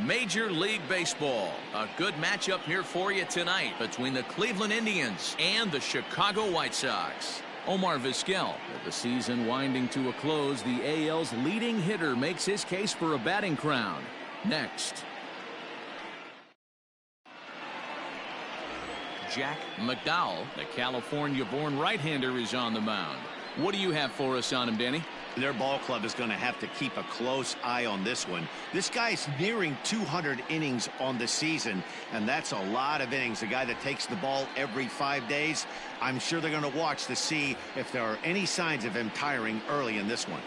Major League Baseball. A good matchup here for you tonight between the Cleveland Indians and the Chicago White Sox. Omar Vizquel, with the season winding to a close, the AL's leading hitter makes his case for a batting crown. Next. Jack McDowell, the California-born right-hander, is on the mound. What do you have for us on him, Danny? Their ball club is going to have to keep a close eye on this one. This guy's nearing 200 innings on the season, and that's a lot of innings. A guy that takes the ball every 5 days. I'm sure they're going to watch to see if there are any signs of him tiring early in this one.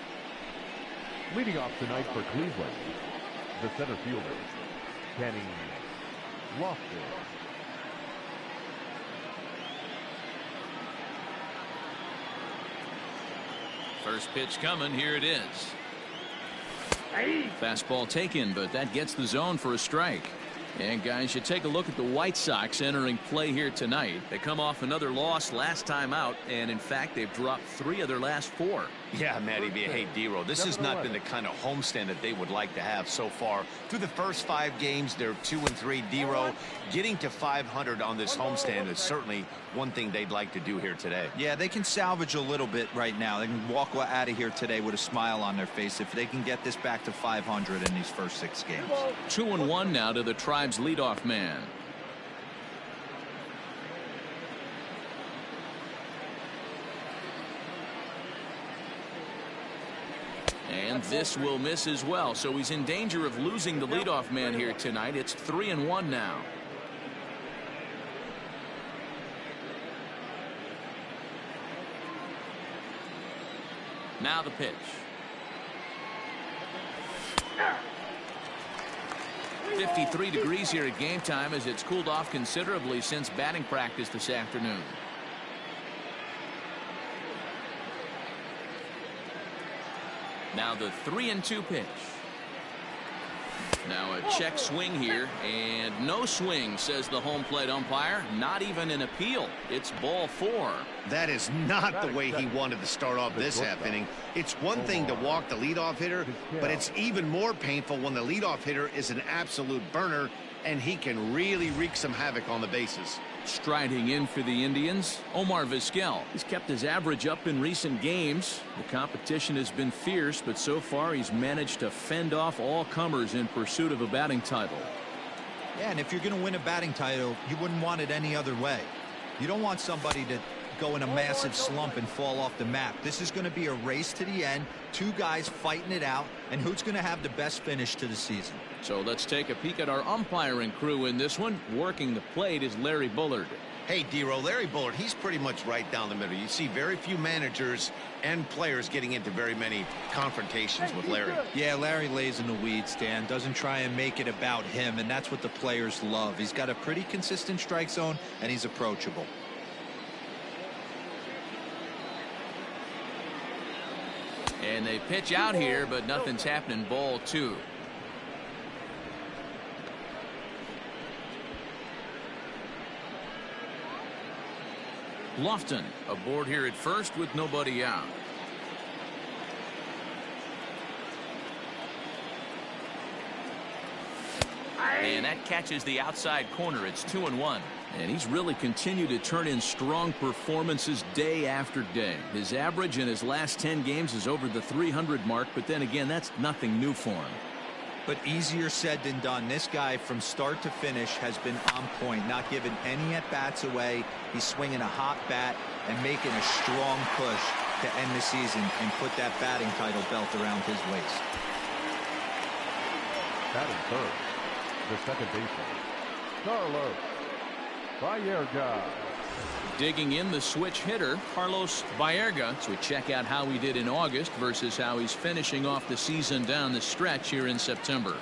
Leading off tonight for Cleveland, the center fielder, Kenny Lofton. First pitch coming. Here it is. Fastball taken, but that gets the zone for a strike. And guys, you take a look at the White Sox entering play here tonight. They come off another loss last time out, and in fact they've dropped 3 of their last 4. Yeah, Matty B. Hey, D-Row, this has not been the kind of homestand that they would like to have so far. Through the first 5 games, they're 2-3. D-Row, getting to 500 on this homestand is certainly one thing they'd like to do here today. Yeah, they can salvage a little bit right now. They can walk out of here today with a smile on their face if they can get this back to 500 in these first 6 games. 2-1 now to the Tribe's leadoff man. And this will miss as well, so he's in danger of losing the leadoff man here tonight. It's 3-1 now. Now the pitch. 53 degrees here at game time as it's cooled off considerably since batting practice this afternoon. Now the 3-2 pitch. Now a check swing here, and no swing, says the home plate umpire. Not even an appeal. It's ball 4. That is not the way he wanted to start off this half inning. It's one thing to walk the leadoff hitter, but it's even more painful when the leadoff hitter is an absolute burner, and he can really wreak some havoc on the bases. Striding in for the Indians, Omar Vizquel. He's kept his average up in recent games. The competition has been fierce, but so far he's managed to fend off all comers in pursuit of a batting title. Yeah, and if you're going to win a batting title, you wouldn't want it any other way. You don't want somebody to go in a massive slump and fall off the map. This is going to be a race to the end. 2 guys fighting it out, and who's going to have the best finish to the season? So let's take a peek at our umpiring crew in this one. Working the plate is Larry Bullard. Hey, D-Row, Larry Bullard, he's pretty much right down the middle. You see very few managers and players getting into very many confrontations with Larry. Yeah, Larry lays in the weeds, Dan. Doesn't try and make it about him, and that's what the players love. He's got a pretty consistent strike zone, and he's approachable. And they pitch out here, but nothing's happening. Ball 2. Lofton aboard here at first with nobody out. And that catches the outside corner. It's 2-1. And he's really continued to turn in strong performances day after day. His average in his last 10 games is over the 300 mark, but then again, that's nothing new for him. But easier said than done. This guy from start to finish has been on point, not giving any at-bats away. He's swinging a hot bat and making a strong push to end the season and put that batting title belt around his waist. Batting third, the second baseman, Carlos Baerga. Digging in, the switch hitter, Carlos Baerga. So we check out how he did in August versus how he's finishing off the season down the stretch here in September.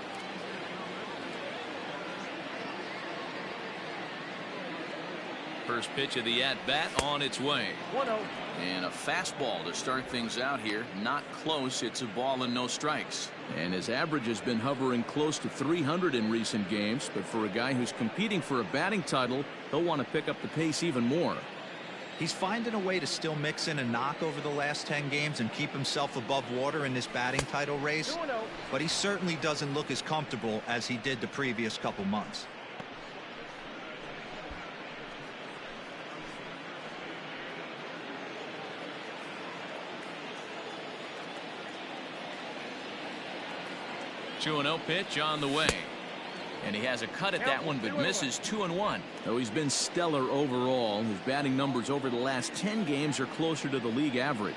First pitch of the at-bat on its way. 1-0. And a fastball to start things out here. Not close. It's a ball and no strikes. And his average has been hovering close to 300 in recent games. But for a guy who's competing for a batting title, he'll want to pick up the pace even more. He's finding a way to still mix in a knock over the last 10 games and keep himself above water in this batting title race. But he certainly doesn't look as comfortable as he did the previous couple months. Two 2-0 pitch on the way. And he has a cut at that one, but misses 2-1. Though he's been stellar overall, his batting numbers over the last 10 games are closer to the league average.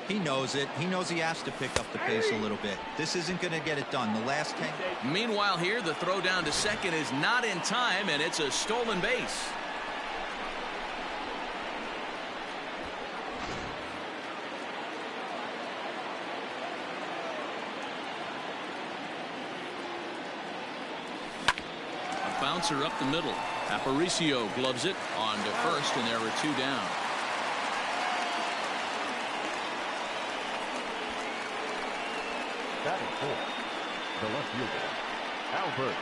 He knows it. He knows he has to pick up the pace a little bit. This isn't going to get it done. The last 10. Meanwhile here, the throw down to second is not in time, and it's a stolen base. Bouncer up the middle. Aparicio gloves it on to first, and there are two down. Batting fourth, the left fielder, Albert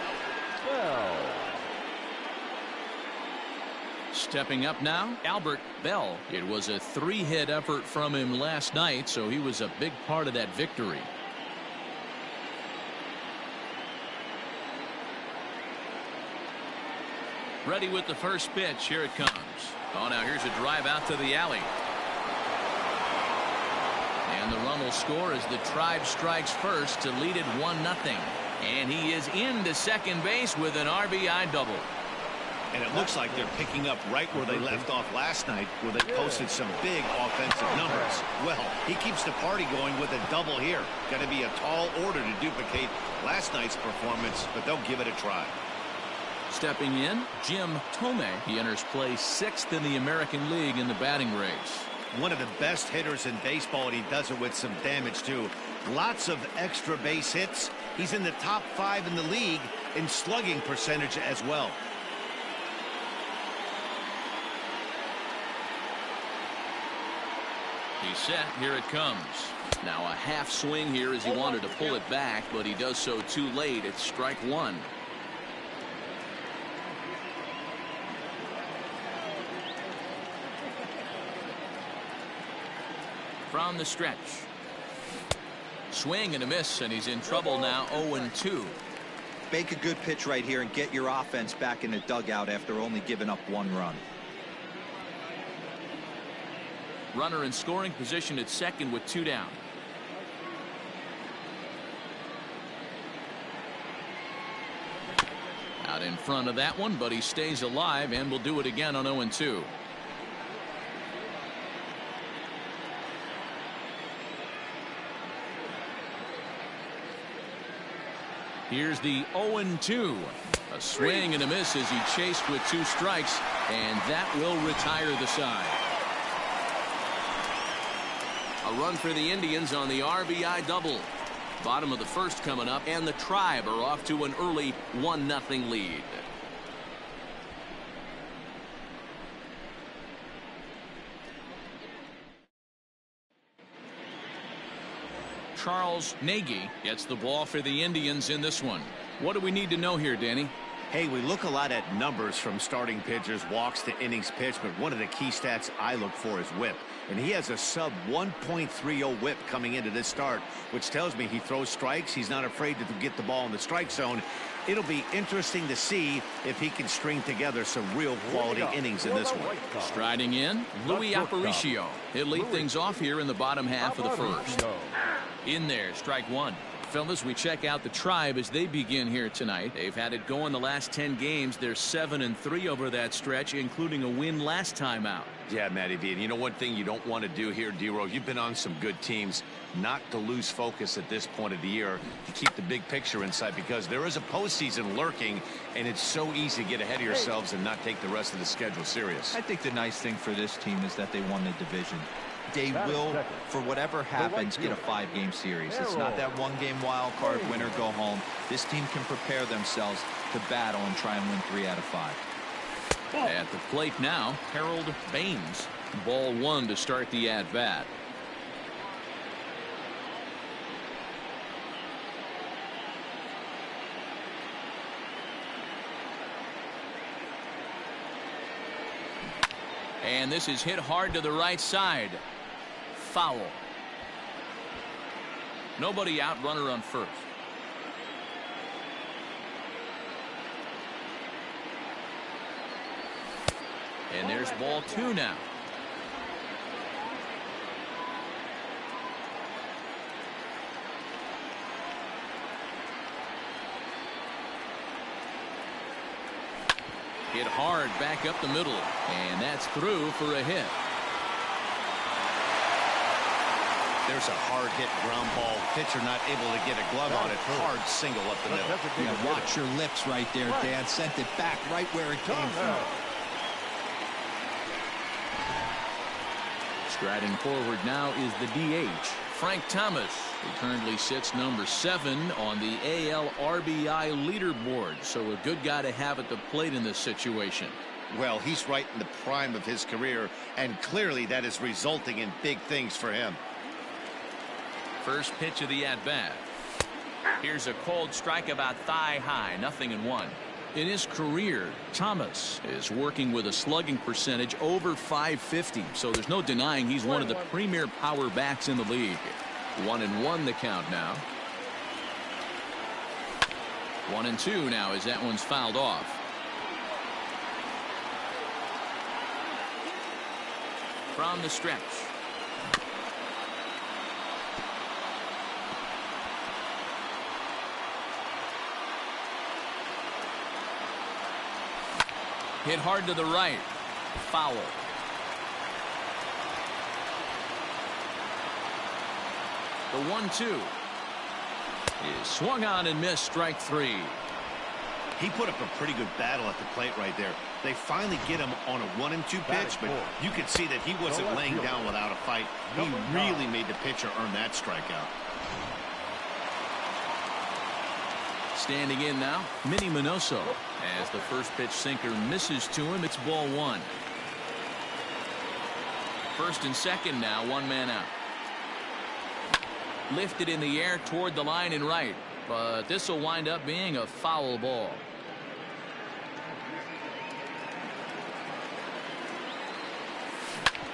Bell. Stepping up now, Albert Bell. It was a 3-hit effort from him last night, so he was a big part of that victory. Ready with the first pitch. Here it comes. Oh, now here's a drive out to the alley. And the run will score as the Tribe strikes first to lead it 1-0. And he is into second base with an RBI double. And it looks like they're picking up right where they left off last night, where they posted some big offensive numbers. Well, he keeps the party going with a double here. Going to be a tall order to duplicate last night's performance, but they'll give it a try. Stepping in, Jim Thome. He enters play 6th in the American League in the batting race. One of the best hitters in baseball, and he does it with some damage too. Lots of extra base hits. He's in the top 5 in the league in slugging percentage as well. He's set. Here it comes. Now a half swing here as he wanted to pull it back, but he does so too late. It's strike one. From the stretch. Swing and a miss, and he's in trouble now. 0-2. Make a good pitch right here and get your offense back in the dugout after only giving up 1 run. Runner in scoring position at second with 2 down. Out in front of that one, but he stays alive and will do it again on 0-2. Here's the 0-2. A swing and a miss as he chased with 2 strikes, and that will retire the side. A run for the Indians on the RBI double. Bottom of the first coming up, and the Tribe are off to an early 1-0 lead. Charles Nagy gets the ball for the Indians in this one. What do we need to know here, Danny? Hey, we look a lot at numbers from starting pitchers, walks to innings pitched, but one of the key stats I look for is whip. And he has a sub 1.30 whip coming into this start, which tells me he throws strikes. He's not afraid to get the ball in the strike zone. It'll be interesting to see if he can string together some real quality innings in this one. Striding in, Louis Aparicio. He'll lead things off here in the bottom half of the first. In there, strike one. Fellas, we check out the Tribe as they begin here tonight. They've had it going the last 10 games. They're 7-3 over that stretch, including a win last time out. Yeah, Matty V. And you know one thing you don't want to do here, D-Rose, you've been on some good teams, not to lose focus at this point of the year, to keep the big picture in sight, because there is a postseason lurking, and it's so easy to get ahead of yourselves and not take the rest of the schedule serious. I think the nice thing for this team is that they won the division. They will, for whatever happens, get a 5-game series. It's not that 1-game wild card, win or go home. This team can prepare themselves to battle and try and win 3 out of 5. At the plate now, Harold Baines. Ball 1 to start the at-bat. And this is hit hard to the right side. Foul. Nobody out, runner on first. And there's ball 2 now. Hit hard back up the middle, and that's through for a hit. There's a hard hit ground ball. Pitcher not able to get a glove on it. Hard single up the middle. Yeah, watch your lips right there, Dan. Sent it back right where it came from. Striding forward now is the DH, Frank Thomas, who currently sits number 7 on the AL RBI leaderboard. So a good guy to have at the plate in this situation. Well, he's right in the prime of his career, and clearly that is resulting in big things for him. First pitch of the at-bat. Here's a cold strike about thigh high, 0-1. In his career, Thomas is working with a slugging percentage over .550, so there's no denying he's one of the premier power bats in the league. 1-1 the count now. 1-2 now as that one's fouled off. From the stretch. Hit hard to the right. Foul. The 1-2 is swung on and missed. Strike 3. He put up a pretty good battle at the plate right there. They finally get him on a 1-2 pitch, but you could see that he wasn't laying down without a fight. He really made the pitcher earn that strikeout. Standing in now, Minnie Minoso. As the first pitch sinker misses to him, it's ball 1. First and second now, 1 man out. Lifted in the air toward the line and right, but this will wind up being a foul ball.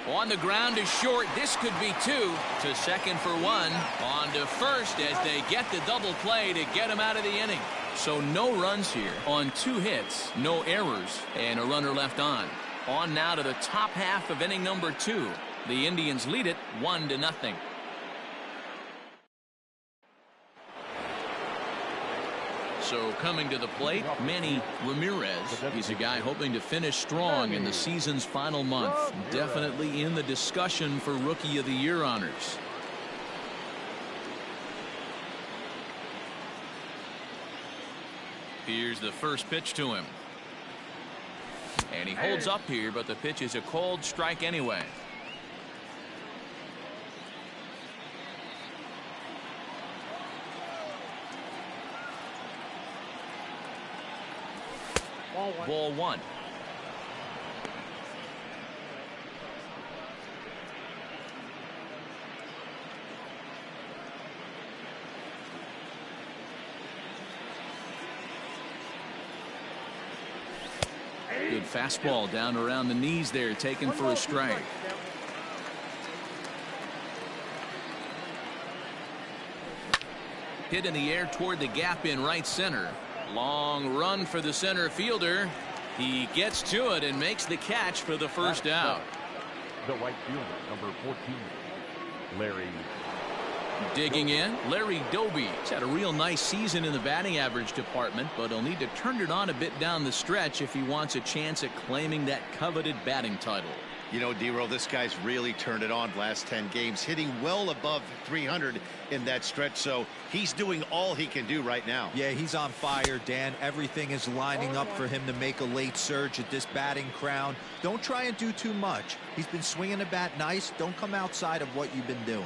On the ground is short. This could be 2. To second for 1. On to first as they get the double play to get him out of the inning. So no runs here on 2 hits, no errors, and a runner left on. On now to the top half of inning number 2. The Indians lead it 1-0. So coming to the plate, Manny Ramirez. He's a guy hoping to finish strong in the season's final month. Definitely in the discussion for Rookie of the Year honors. Here's the first pitch to him. And he holds up here, but the pitch is a cold strike anyway. Ball 1. Good fastball down around the knees there, taken for a strike. Hit in the air toward the gap in right center. Long run for the center fielder. He gets to it and makes the catch for the first out. The right fielder, number 14, Larry. Digging in, Larry Doby. He's had a real nice season in the batting average department, but he'll need to turn it on a bit down the stretch if he wants a chance at claiming that coveted batting title. You know, D-Roll, this guy's really turned it on the last 10 games, hitting well above 300 in that stretch, so he's doing all he can do right now. Yeah, he's on fire, Dan. Everything is lining up for him to make a late surge at this batting crown. Don't try and do too much. He's been swinging the bat nice. Don't come outside of what you've been doing.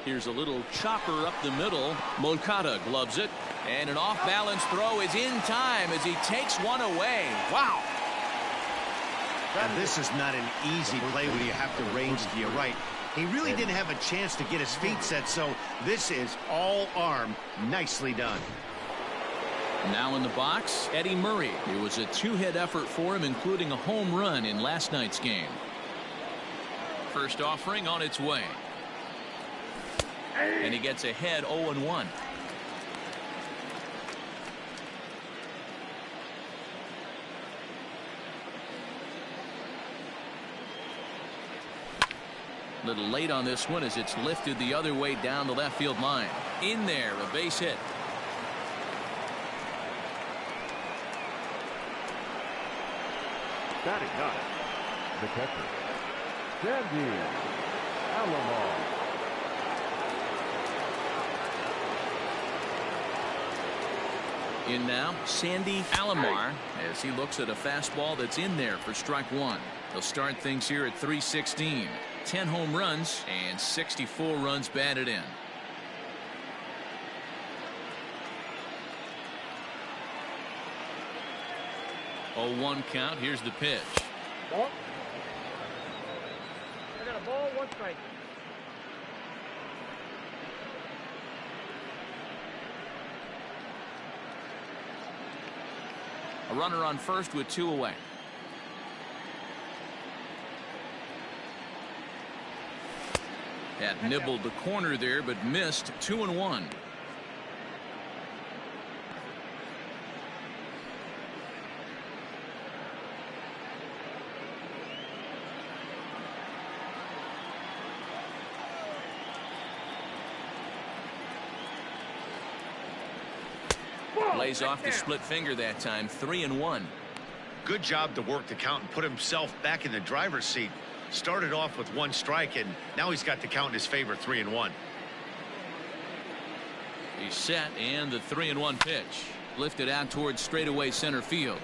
Here's a little chopper up the middle. Moncada gloves it, and an off-balance throw is in time as he takes one away. Wow. And this is not an easy play when you have to range to your right. He really didn't have a chance to get his feet set, so this is all arm. Nicely done. Now in the box, Eddie Murray. It was a two-hit effort for him, including a home run in last night's game. First offering on its way. And he gets ahead 0-1. Little late on this one as it's lifted the other way down the left field line. In there, a base hit. Batting ninth, the catcher, Alomar. In now, Sandy Alomar as he looks at a fastball that's in there for strike one. They'll start things here at 316. 10 home runs and 64 runs batted in. Oh, 1 count. Here's the pitch. Ball. I got a ball, 1 strike. A runner on first with 2 away. That nibbled the corner there, but missed. 2-1. Lays off the split finger that time. 3-1. Good job to work the count and put himself back in the driver's seat. Started off with 1 strike, and now he's got the count in his favor. 3-1. He's set, and the 3-1 pitch lifted out towards straightaway center field,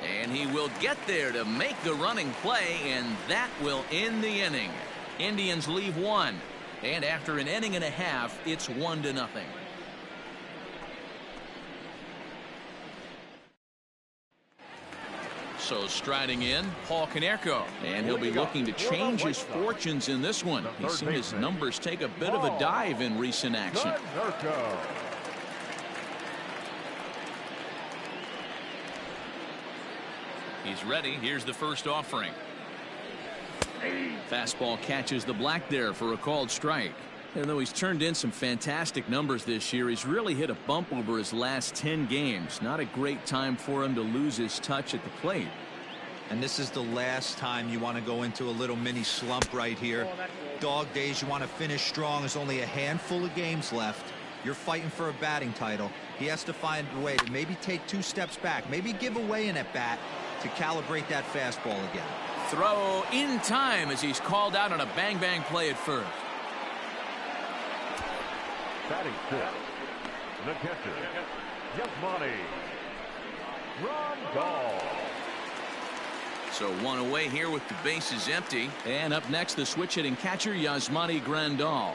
and he will get there to make the running play, and that will end the inning. Indians leave 1, and after an inning and a half, it's 1-0. So striding in, Paul Konerko, and he'll be looking to change his fortunes in this one. He's seen his numbers take a bit of a dive in recent action. He's ready. Here's the first offering. Fastball catches the black there for a called strike. And though he's turned in some fantastic numbers this year, he's really hit a bump over his last 10 games. Not a great time for him to lose his touch at the plate. And this is the last time you want to go into a little mini slump right here. Dog days, you want to finish strong. There's only a handful of games left. You're fighting for a batting title. He has to find a way to maybe take 2 steps back, maybe give away an at-bat to calibrate that fastball again. Throw in time as he's called out on a bang-bang play at first. Batting 6, the catcher, Yasmani Grandal. So 1 away here with the bases empty. And up next, the switch-hitting catcher, Yasmani Grandal.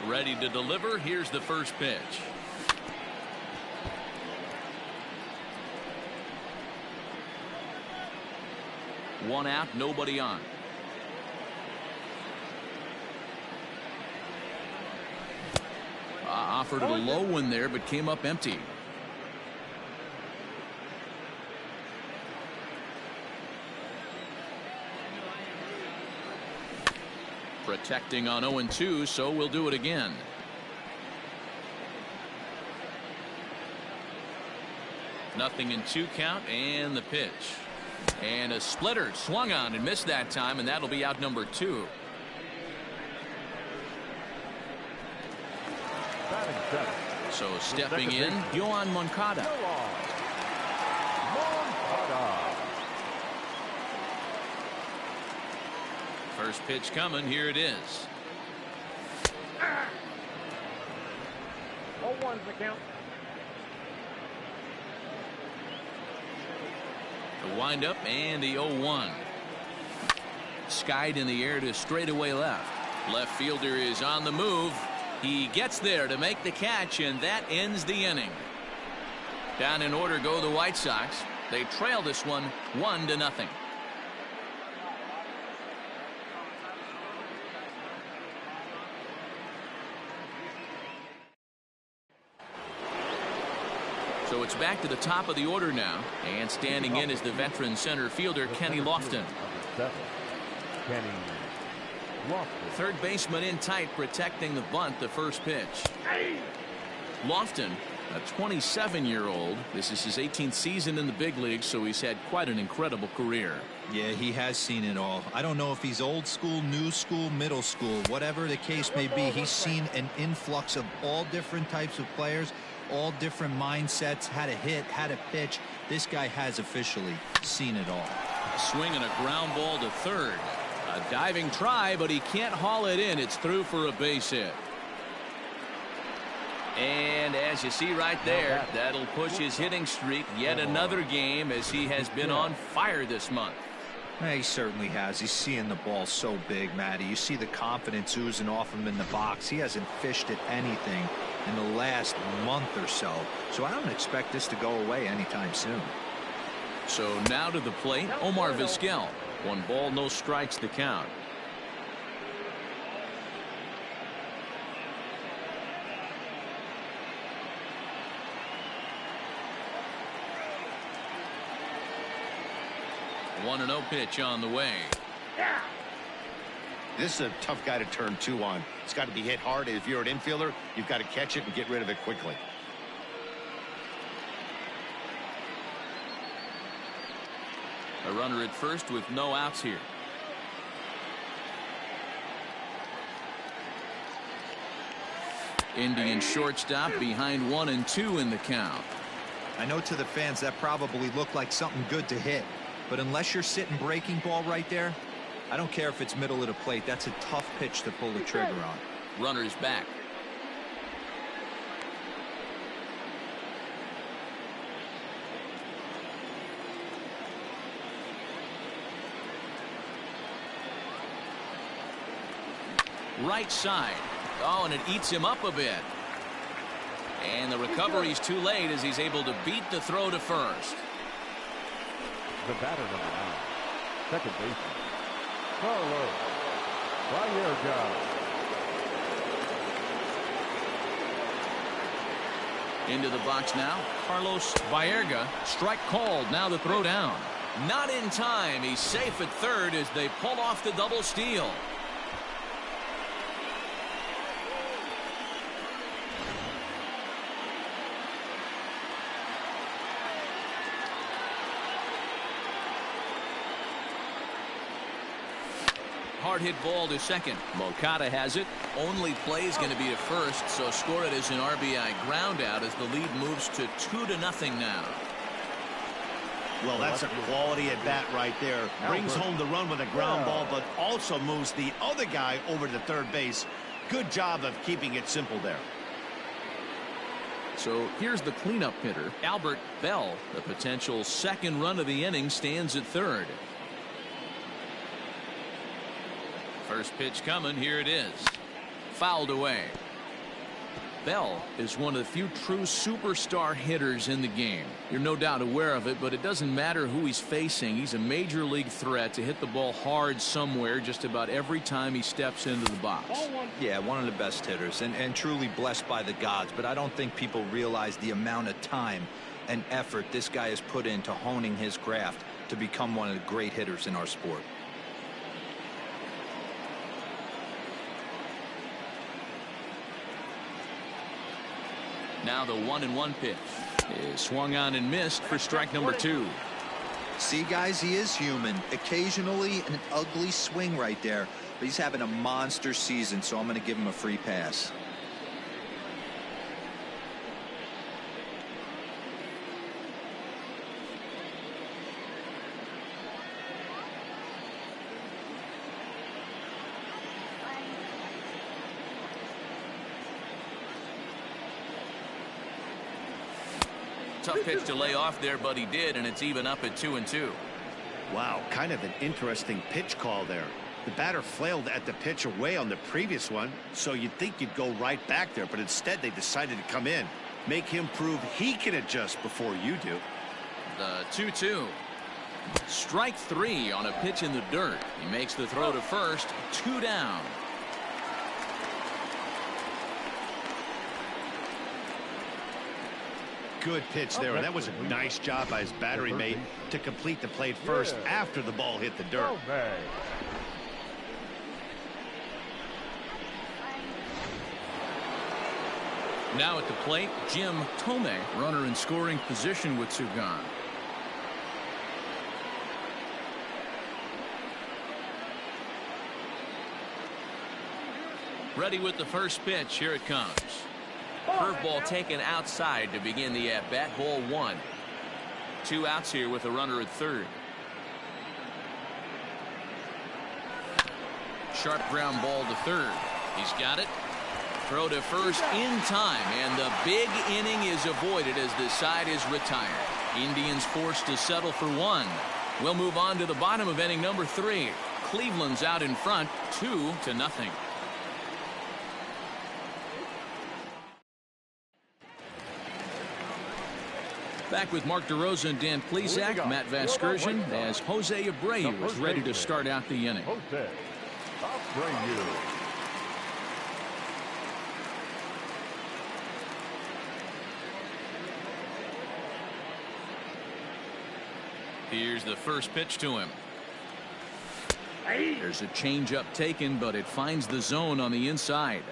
Ready to deliver. Here's the first pitch. One out, nobody on. Offered a low one there, but came up empty. Protecting on 0-2, so we'll do it again. Nothing in 2 count, and the pitch. And a splitter swung on and missed that time, and that'll be out number 2. So stepping in, Yohan Moncada. First pitch coming. Here it is. 0-1's the count. The windup and the 0-1. Skied in the air to straightaway left. Left fielder is on the move. He gets there to make the catch, and that ends the inning. Down in order go the White Sox. They trail this one 1-0. So it's back to the top of the order now, and standing in is the veteran center fielder Kenny Lofton. Kenny Lofton. Third baseman in tight, protecting the bunt. The first pitch. Lofton, a 27-year-old. This is his 18th season in the big leagues, so he's had quite an incredible career. Yeah, he has seen it all. I don't know if he's old school, new school, middle school, whatever the case may be. He's seen an influx of all different types of players, all different mindsets, how to hit, how to pitch. This guy has officially seen it all. A swing and a ground ball to third. A diving try, but he can't haul it in. It's through for a base hit. And as you see right there, that'll push his hitting streak yet another game, as he has been on fire this month. He certainly has. He's seeing the ball so big, Matty. You see the confidence oozing off him in the box. He hasn't fished at anything in the last month or so. So I don't expect this to go away anytime soon. So now to the plate, Omar Vizquel. 1 ball, no strikes the count. One and 0 pitch on the way. This is a tough guy to turn 2 on. It's got to be hit hard. If you're an infielder, you've got to catch it and get rid of it quickly. A runner at first with no outs here. Indian shortstop behind 1 and 2 in the count. I know to the fans that probably looked like something good to hit, but unless you're sitting breaking ball right there, I don't care if it's middle of the plate. That's a tough pitch to pull the trigger on. Runners back. Right side. Oh, and it eats him up a bit. And the recovery's too late as he's able to beat the throw to first. The batter number 9, second baseman, Carlos Vallarga. Into the box now, Carlos Vallarga. Strike called. Now the throw down. Not in time. He's safe at third as they pull off the double steal. Hard hit ball to second. Moncada has it. Only play is going to be to first, so score it as an RBI ground out as the lead moves to 2-0 now. Well, that's a quality at bat right there. Brings home the run with a ground ball, but also moves the other guy over to third base. Good job of keeping it simple there. So here's the cleanup hitter, Albert Bell. The potential second run of the inning stands at third. First pitch coming. Here it is. Fouled away. Bell is one of the few true superstar hitters in the game. You're no doubt aware of it, but it doesn't matter who he's facing. He's a major league threat to hit the ball hard somewhere just about every time he steps into the box. Yeah, one of the best hitters and truly blessed by the gods, but I don't think people realize the amount of time and effort this guy has put into honing his craft to become one of the great hitters in our sport. Now the 1-1 pitch is swung on and missed for strike number 2. See, guys, he is human. Occasionally an ugly swing right there, but he's having a monster season, so I'm going to give him a free pass. Tough pitch to lay off there, but he did, and it's even up at 2-2. Wow, kind of an interesting pitch call there. The batter flailed at the pitch away on the previous one, so you'd think you'd go right back there, but instead they decided to come in. Make him prove he can adjust before you do. The 2-2. Strike 3 on a pitch in the dirt. He makes the throw to first. 2 down. Good pitch there. That was a nice job by his battery mate to complete the play first after the ball hit the dirt. Now at the plate, Jim Thome, runner in scoring position with two gone. Ready with the first pitch. Here it comes. Curveball taken outside to begin the at-bat. Ball one. 2 outs here with a runner at third. Sharp ground ball to third. He's got it. Throw to first in time, and the big inning is avoided as the side is retired. Indians forced to settle for 1. We'll move on to the bottom of inning number 3. Cleveland's out in front, 2-0. Back with Mark DeRosa and Dan Plesac, Matt Vasgersian, as Jose Abreu is ready to start out the inning. Jose Abreu. Here's the first pitch to him. There's a changeup taken, but it finds the zone on the inside.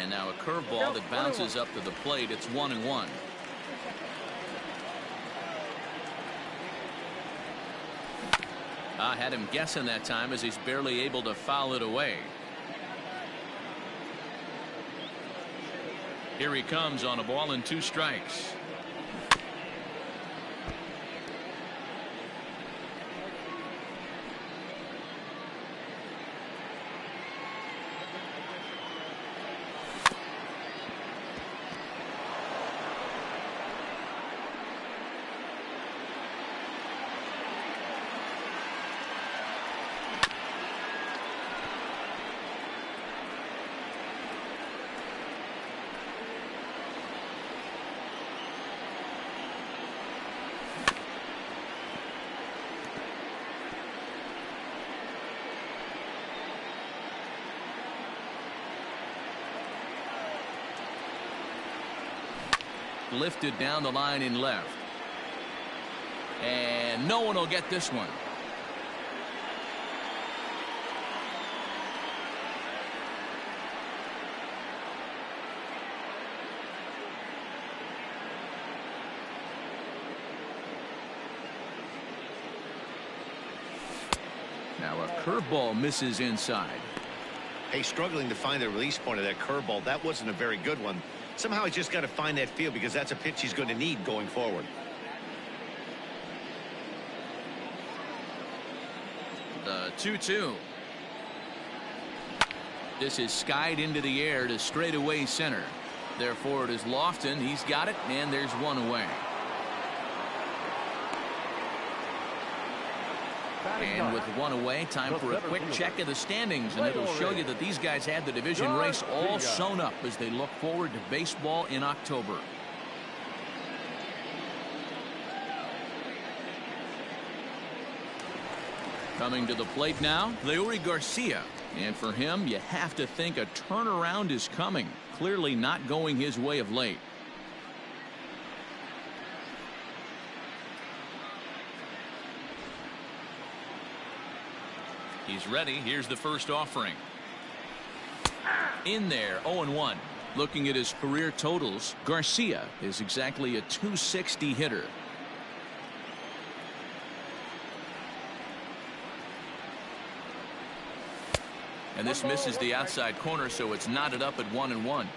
And now a curveball that bounces up to the plate. It's 1-1. I had him guessing that time as he's barely able to foul it away. Here he comes on a ball and 2 strikes. Lifted down the line in left. And no one will get this one. Now a curveball misses inside. Hey, struggling to find the release point of that curveball. That wasn't a very good one. Somehow he's just got to find that feel, because that's a pitch he's going to need going forward. The 2-2. This is skied into the air to straightaway center. Therefore it is Lofton. He's got it, and there's one away. And with one away, time for a quick check of the standings, and it'll show you that these guys had the division race all sewn up as they look forward to baseball in October. Coming to the plate now, Leury Garcia. And for him, you have to think a turnaround is coming. Clearly not going his way of late. He's ready. Here's the first offering. In there, 0-1. Looking at his career totals, Garcia is exactly a .260 hitter. And this misses the outside corner, so it's knotted up at 1-1.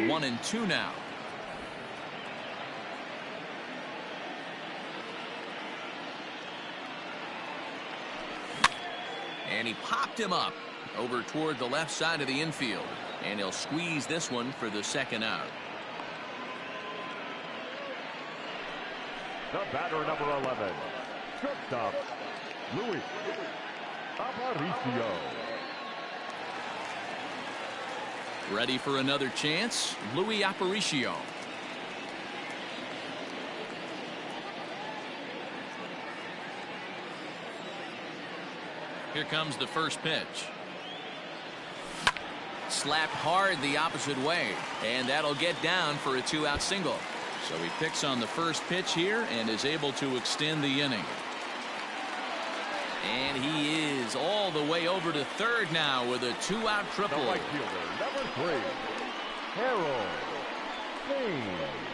One and two now. And he popped him up over toward the left side of the infield. And he'll squeeze this one for the second out. The batter, number 11, shortstop, Luis Aparicio. Ready for another chance, Luis Aparicio. Here comes the first pitch. Slapped hard the opposite way, and that'll get down for a 2-out single. So he picks on the first pitch here and is able to extend the inning. And he is all the way over to third now with a 2-out triple. The right fielder, number 3, Harold Baines.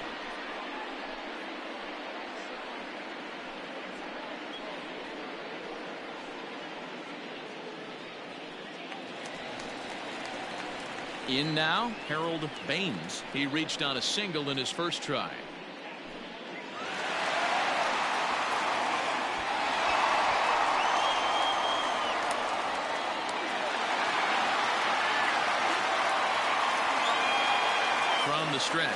In now, Harold Baines. He reached on a single in his first try. From the stretch.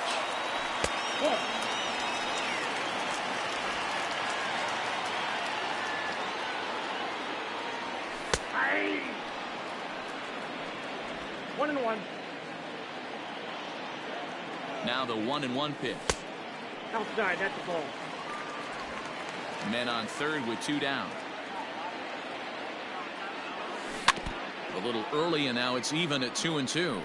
Aye. 1-1. Now the 1-1 pitch. Outside, that's the ball. Men on third with 2 down. A little early, and now it's even at 2-2.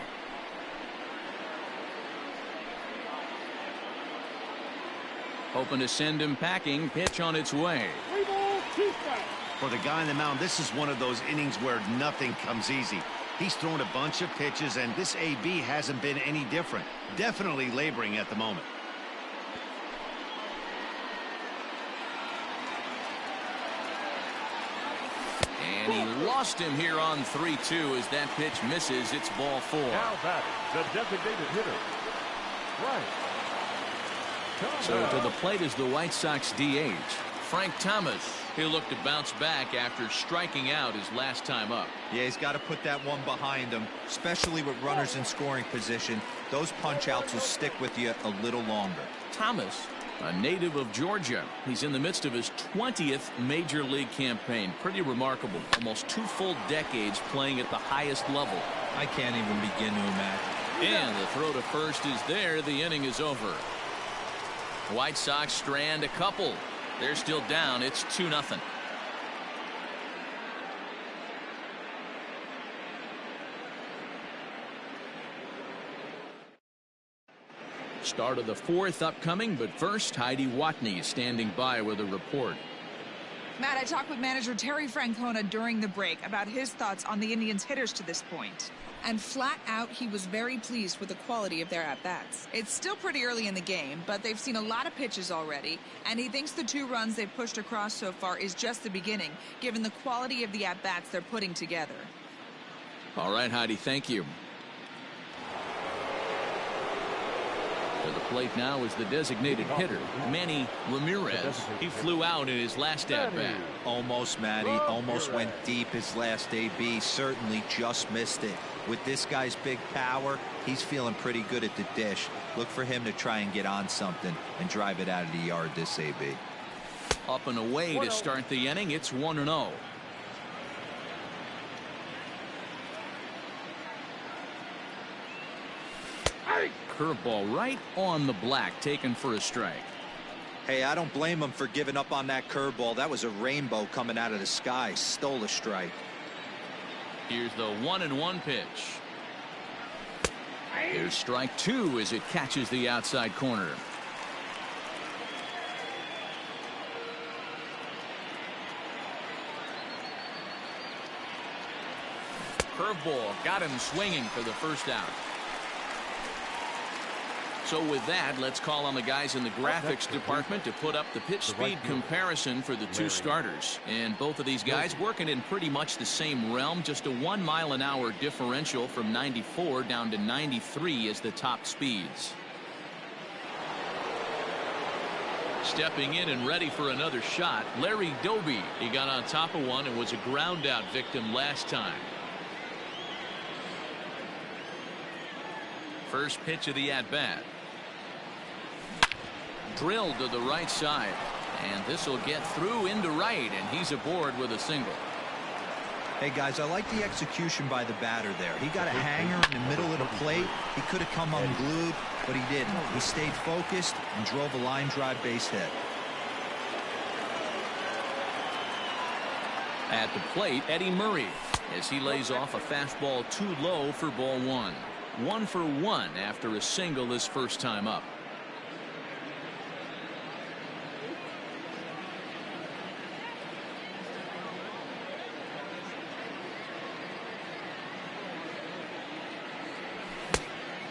Hoping to send him packing. Pitch on its way. 3 balls, 2 strikes. For the guy on the mound, this is one of those innings where nothing comes easy. He's thrown a bunch of pitches, and this AB hasn't been any different. Definitely laboring at the moment. And he lost him here on 3-2 as that pitch misses. It's ball 4. Now batting, the designated hitter, right. So to the plate is the White Sox DH, Frank Thomas. He'll look to bounce back after striking out his last time up. Yeah, he's got to put that one behind him, especially with runners in scoring position. Those punch outs will stick with you a little longer. Thomas, a native of Georgia. He's in the midst of his 20th major league campaign. Pretty remarkable. Almost 2 full decades playing at the highest level. I can't even begin to imagine. And the throw to first is there. The inning is over. White Sox strand a couple. They're still down. It's 2-0. Start of the 4th upcoming, but first, Heidi Watney is standing by with a report. Matt, I talked with manager Terry Francona during the break about his thoughts on the Indians' hitters to this point. And flat out, he was very pleased with the quality of their at-bats. It's still pretty early in the game, but they've seen a lot of pitches already, and he thinks the 2 runs they've pushed across so far is just the beginning, given the quality of the at-bats they're putting together. All right, Heidi, thank you. To the plate now is the designated hitter, Manny Ramirez. He flew out in his last at-bat. Almost, Matty. Almost went deep his last AB. Certainly just missed it. With this guy's big power, he's feeling pretty good at the dish. Look for him to try and get on something and drive it out of the yard this AB. Up and away to start the inning. It's 1-0. Curveball right on the black, taken for a strike. Hey, I don't blame him for giving up on that curveball. That was a rainbow coming out of the sky. Stole a strike. Here's the 1-1 pitch. Here's strike 2 as it catches the outside corner. Curveball got him swinging for the first out. So with that, let's call on the guys in the graphics department to put up the pitch speed comparison for the 2 starters. And both of these guys working in pretty much the same realm. Just a 1 mile-an-hour differential from 94 down to 93 as the top speeds. Stepping in and ready for another shot, Larry Doby. He got on top of one and was a ground out victim last time. First pitch of the at-bat. Drilled to the right side, and this will get through into right, and he's aboard with a single. Hey guys, I like the execution by the batter there. He got a hanger in the middle of the plate. He could have come unglued, but he didn't. He stayed focused and drove a line drive base hit. At the plate, Eddie Murray, as he lays off a fastball too low for ball one. 1 for 1 after a single his first time up.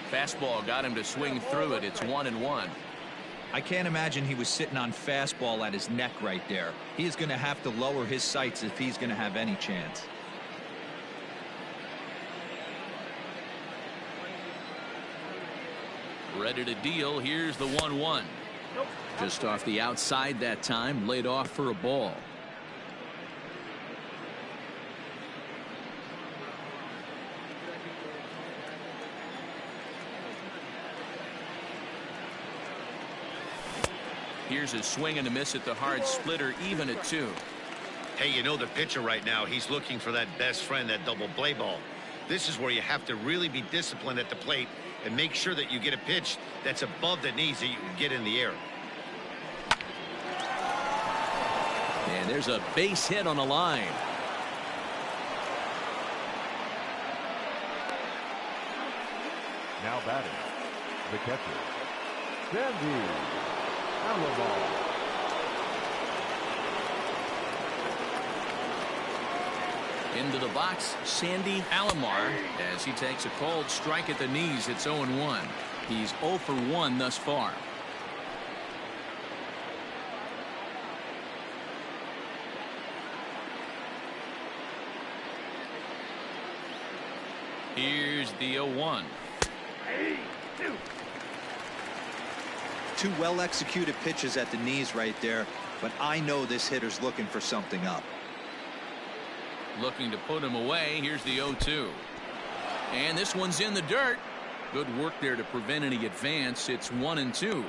Fastball got him to swing through it. It's 1-1. I can't imagine he was sitting on fastball at his neck right there. He is going to have to lower his sights if he's going to have any chance. Ready to deal. Here's the 1-1. Just off the outside that time, laid off for a ball. Here's a swing and a miss at the hard splitter, even at 2. Hey, you know the pitcher right now, he's looking for that best friend, that double play ball. This is where you have to really be disciplined at the plate and make sure that you get a pitch that's above the knees that you can get in the air. And there's a base hit on the line. Now batting, the catcher, Sandy Alomar. Into the box, Sandy Alomar, as he takes a called strike at the knees. It's 0-1. He's 0 for 1 thus far. Here's the 0-1. Two well-executed pitches at the knees right there, but I know this hitter's looking for something up. Looking to put him away. Here's the 0-2. And this one's in the dirt. Good work there to prevent any advance. It's 1-2.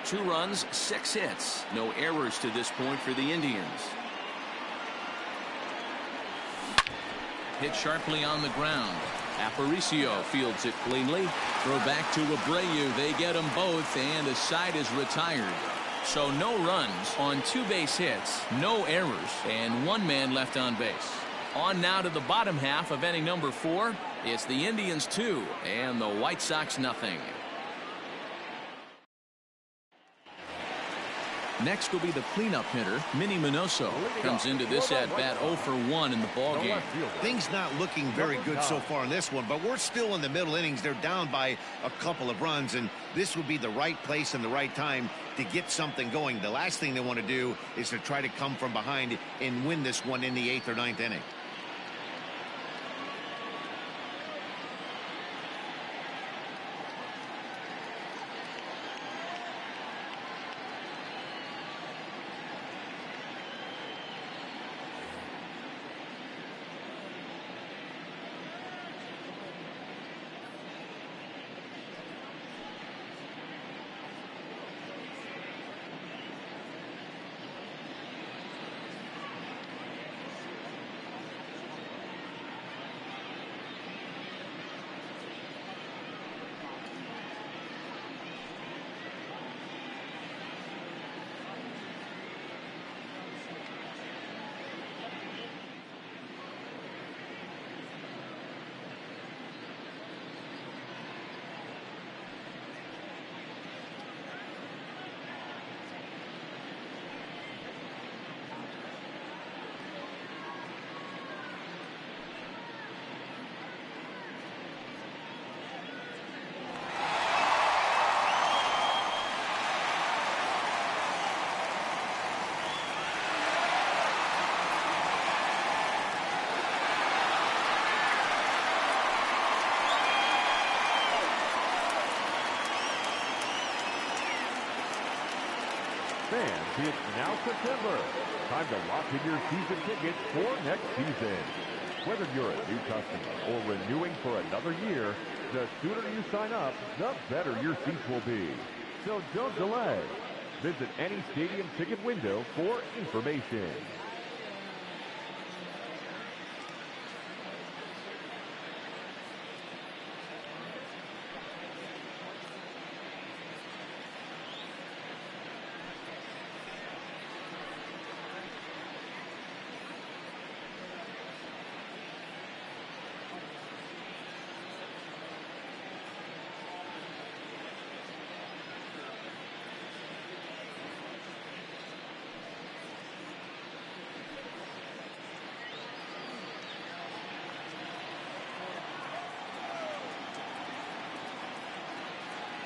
2 runs, 6 hits. No errors to this point for the Indians. Hit sharply on the ground. Aparicio fields it cleanly. Throw back to Abreu. They get them both, and the side is retired. So no runs on 2 base hits, no errors, and 1 man left on base. On now to the bottom half of inning number 4. It's the Indians 2 and the White Sox nothing. Next will be the cleanup hitter, Minnie Minoso. Comes into this at-bat 0 for 1 in the ballgame. Things not looking very good so far in this one, but we're still in the middle innings. They're down by a couple of runs, and this would be the right place and the right time to get something going. The last thing they want to do is to try to come from behind and win this one in the 8th or 9th inning. Fans, it's now September. Time to lock in your season tickets for next season. Whether you're a new customer or renewing for another year, the sooner you sign up, the better your seats will be. So don't delay. Visit any stadium ticket window for information.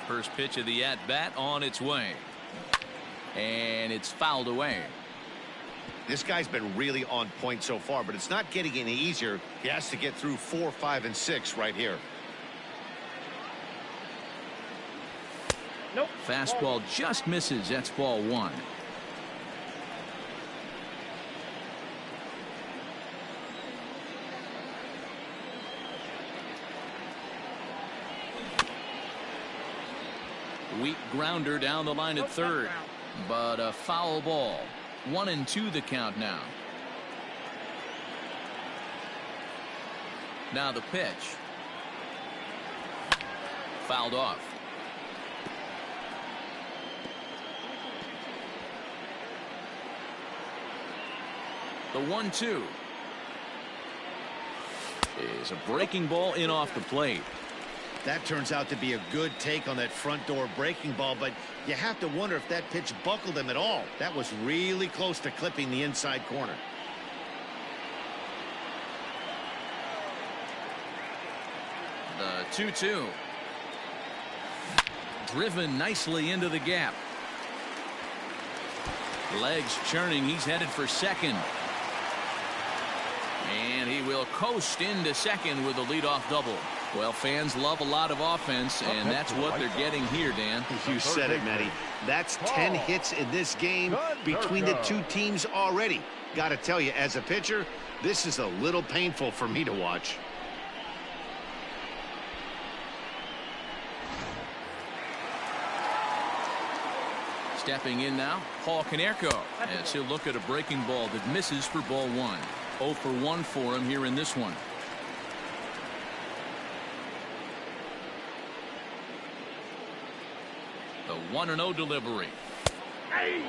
First pitch of the at-bat on its way. And it's fouled away. This guy's been really on point so far, but it's not getting any easier. He has to get through 4, 5, and 6 right here. Nope. Fastball just misses. That's ball 1. Weak grounder down the line at third, but a foul ball. 1-2 the count now. Now the pitch. Fouled off. The 1-2 is a breaking ball in off the plate. That turns out to be a good take on that front door breaking ball, but you have to wonder if that pitch buckled him at all. That was really close to clipping the inside corner. The 2-2. Driven nicely into the gap. Legs churning. He's headed for second. And he will coast into second with a leadoff double. Well, fans love a lot of offense, and that's what they're getting here, Dan. You said it, Matty. That's 10 hits in this game between the two teams already. Got to tell you, as a pitcher, this is a little painful for me to watch. Stepping in now, Paul Konerko, as he'll look at a breaking ball that misses for ball 1. 0 for 1 for him here in this one. The 1-0 delivery. Hey.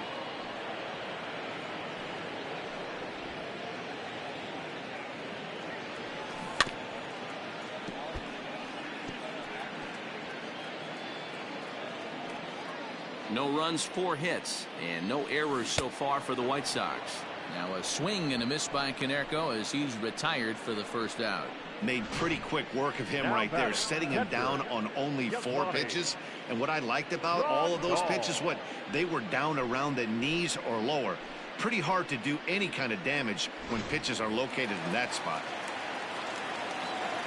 No runs, 4 hits, and no errors so far for the White Sox. Now a swing and a miss by Konerko as he's retired for the first out. Made pretty quick work of him right there, setting him down on only 4 pitches. And what I liked about all of those pitches, what they were down around the knees or lower. Pretty hard to do any kind of damage when pitches are located in that spot.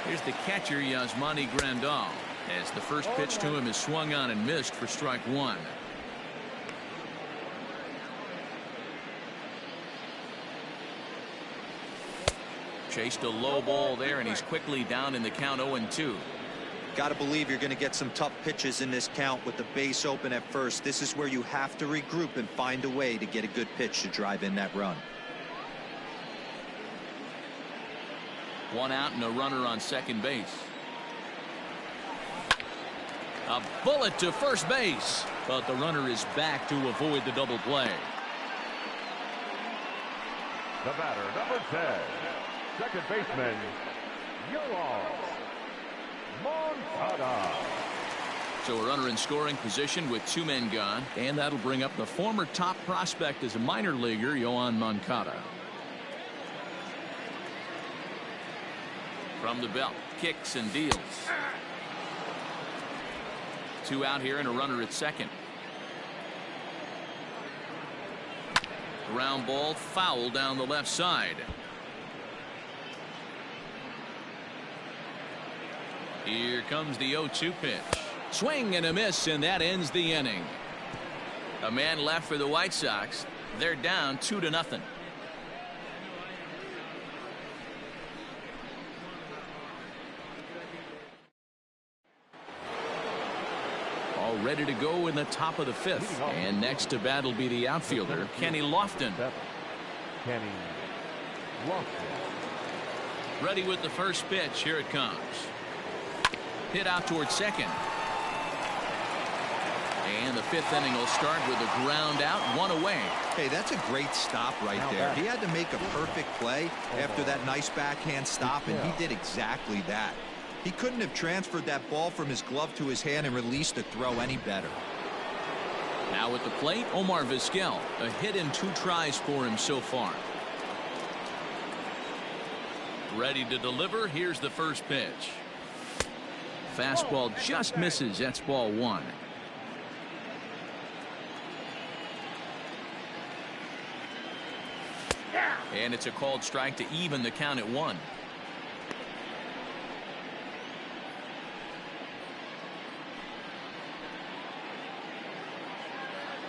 Here's the catcher, Yasmani Grandal, as the first pitch to him is swung on and missed for strike 1. Chased a low ball there, and he's quickly down in the count 0-2. Got to believe you're going to get some tough pitches in this count with the base open at first. This is where you have to regroup and find a way to get a good pitch to drive in that run. 1 out and a runner on second base. A bullet to first base, but the runner is back to avoid the double play. The batter, number 10, second baseman, Moncada. So a runner in scoring position with 2 men gone, and that'll bring up the former top prospect as a minor leaguer, Yoan Moncada. From the belt, kicks and deals. 2 out here and a runner at second. Ground ball foul down the left side. Here comes the 0-2 pitch. Swing and a miss, and that ends the inning. A man left for the White Sox. They're down 2-0. All ready to go in the top of the 5th. And next to bat will be the outfielder, Kenny Lofton. Kenny Lofton. Ready with the first pitch. Here it comes. Hit out towards second. And the 5th inning will start with a ground out, 1 away. Hey, that's a great stop right there. He had to make a perfect play after that nice backhand stop, and he did exactly that. He couldn't have transferred that ball from his glove to his hand and released the throw any better. Now at the plate, Omar Vizquel. A hit in 2 tries for him so far. Ready to deliver. Here's the first pitch. Fastball just misses. That's ball 1. And it's a called strike to even the count at 1.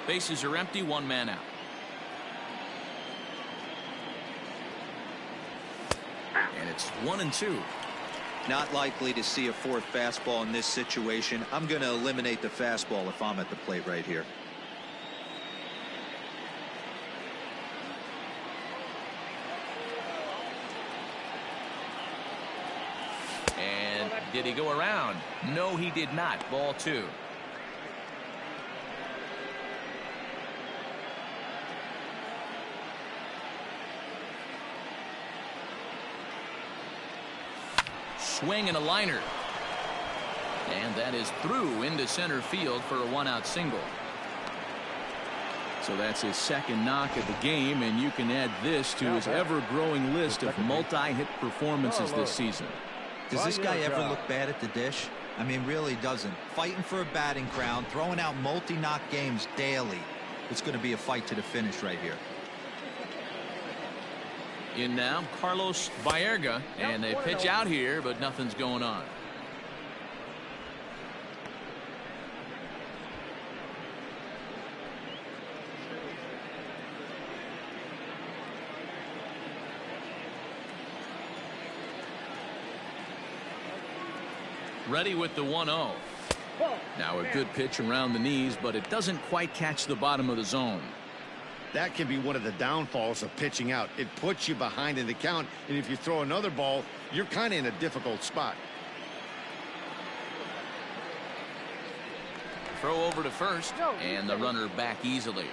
Bases are empty, 1 man out. And it's 1-2. Not likely to see a fourth fastball in this situation. I'm going to eliminate the fastball if I'm at the plate right here. And did he go around? No, he did not. Ball 2. Swing and a liner. And that is through into center field for a 1-out single. So that's his second knock of the game, and you can add this to his ever-growing list of multi-hit performances this season. Does this guy ever look bad at the dish? I mean, really doesn't. Fighting for a batting crown, throwing out multi-knock games daily. It's going to be a fight to the finish right here. In now, Carlos Baerga, and they pitch out here, but nothing's going on. Ready with the 1-0. Now a good pitch around the knees, but it doesn't quite catch the bottom of the zone. That can be one of the downfalls of pitching out. It puts you behind in the count, and if you throw another ball, you're kind of in a difficult spot. Throw over to first, and the runner back easily.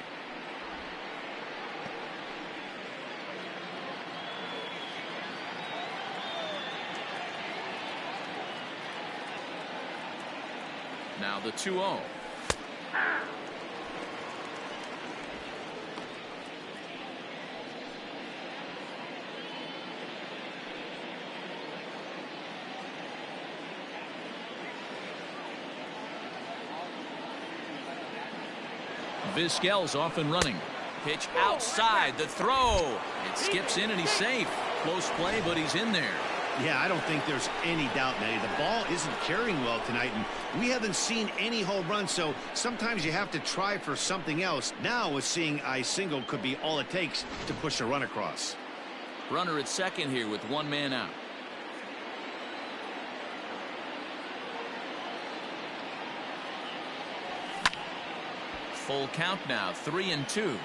Now the 2-0. Vizquel's off and running. Pitch outside. The throw. It skips in and he's safe. Close play, but he's in there. Yeah, I don't think there's any doubt, Manny. The ball isn't carrying well tonight, and we haven't seen any home runs, so sometimes you have to try for something else. Now, a seeing eye single could be all it takes to push a run across. Runner at second here with 1 man out. Full count now, 3-2.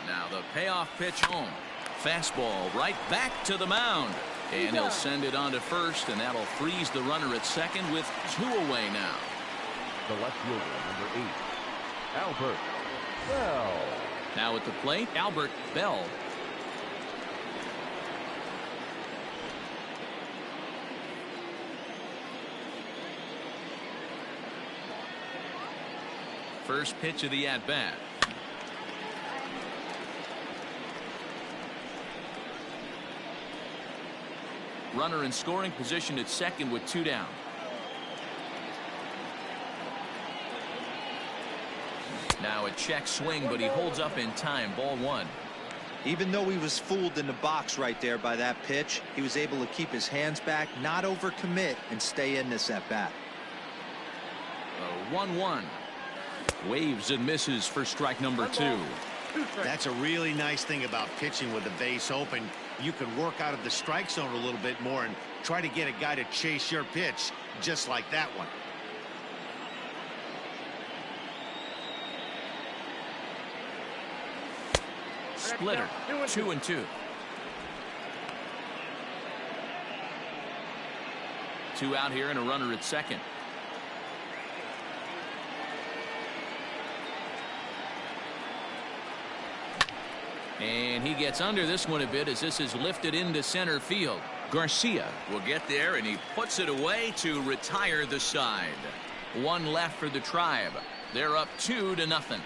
Now the payoff pitch home. Fastball right back to the mound. And he'll send it on to first, and that'll freeze the runner at second with 2 away now. The left fielder, number 8, Albert Bell. Now at the plate, Albert Bell. First pitch of the at-bat. Runner in scoring position at second with 2 down. Now a check swing, but he holds up in time. Ball 1. Even though he was fooled in the box right there by that pitch, he was able to keep his hands back, not overcommit, and stay in this at-bat. 1-1. Waves and misses for strike number 2. That's a really nice thing about pitching with the base open. You can work out of the strike zone a little bit more and try to get a guy to chase your pitch, just like that one. Splitter, 2-2. 2 out here and a runner at second. And he gets under this one a bit as this is lifted into center field. Garcia will get there, and he puts it away to retire the side. 1 left for the Tribe. They're up 2-0.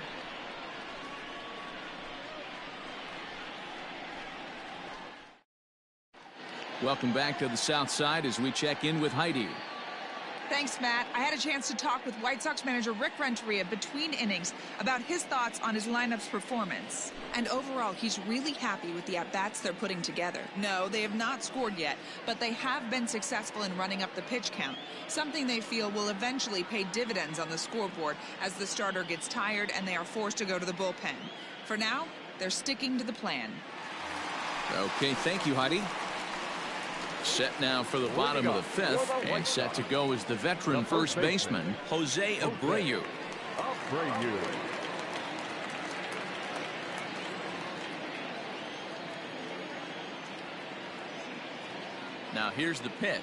Welcome back to the South Side as we check in with Heidi. Thanks, Matt. I had a chance to talk with White Sox manager Rick Renteria between innings about his thoughts on his lineup's performance. And overall, he's really happy with the at-bats they're putting together. No, they have not scored yet, but they have been successful in running up the pitch count, something they feel will eventually pay dividends on the scoreboard as the starter gets tired and they are forced to go to the bullpen. For now, they're sticking to the plan. Okay, thank you, Heidi. Set now for the bottom of the fifth, and set to go is the veteran first baseman, Jose Abreu. Now here's the pitch.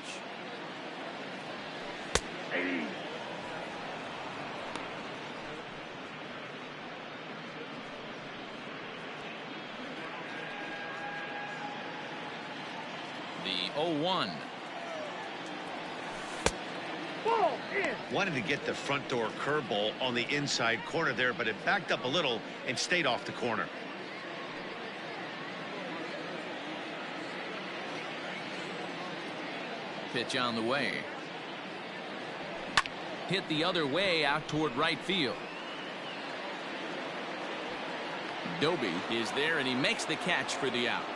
The 0-1. Ball in. Wanted to get the front door curveball on the inside corner there, but it backed up a little and stayed off the corner. Pitch on the way. Hit the other way out toward right field. Doby is there, and he makes the catch for the out.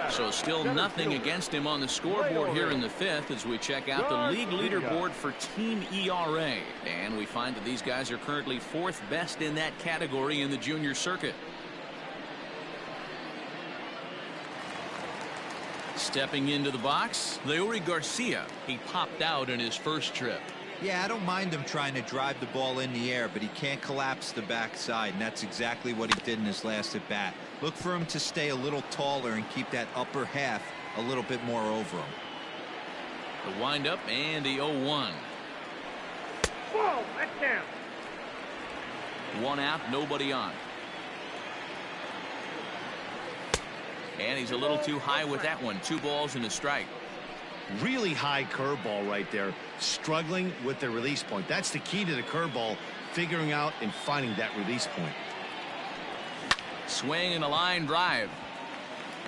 So still nothing against him on the scoreboard here in the fifth as we check out the league leaderboard for team ERA. And we find that these guys are currently fourth best in that category in the junior circuit. Stepping into the box, Leury Garcia. He popped out in his first trip. Yeah, I don't mind him trying to drive the ball in the air, but he can't collapse the backside, and that's exactly what he did in his last at bat. Look for him to stay a little taller and keep that upper half a little bit more over him. The windup and the 0-1. Ball, that's down. One out, nobody on. And he's a little too high with that one. 2 balls and a strike. Really high curveball right there. Struggling with the release point. That's the key to the curveball, figuring out and finding that release point. Swing and a line drive.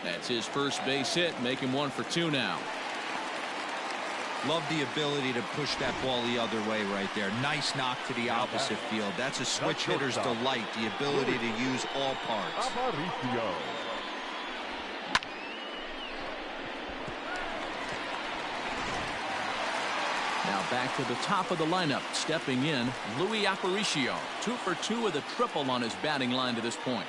That's his first base hit. Make him 1 for 2 now. Love the ability to push that ball the other way right there. Nice knock to the opposite field. That's a switch hitter's delight, the ability to use all parts. Now back to the top of the lineup. Stepping in, Luis Aparicio. 2 for 2 with a triple on his batting line to this point.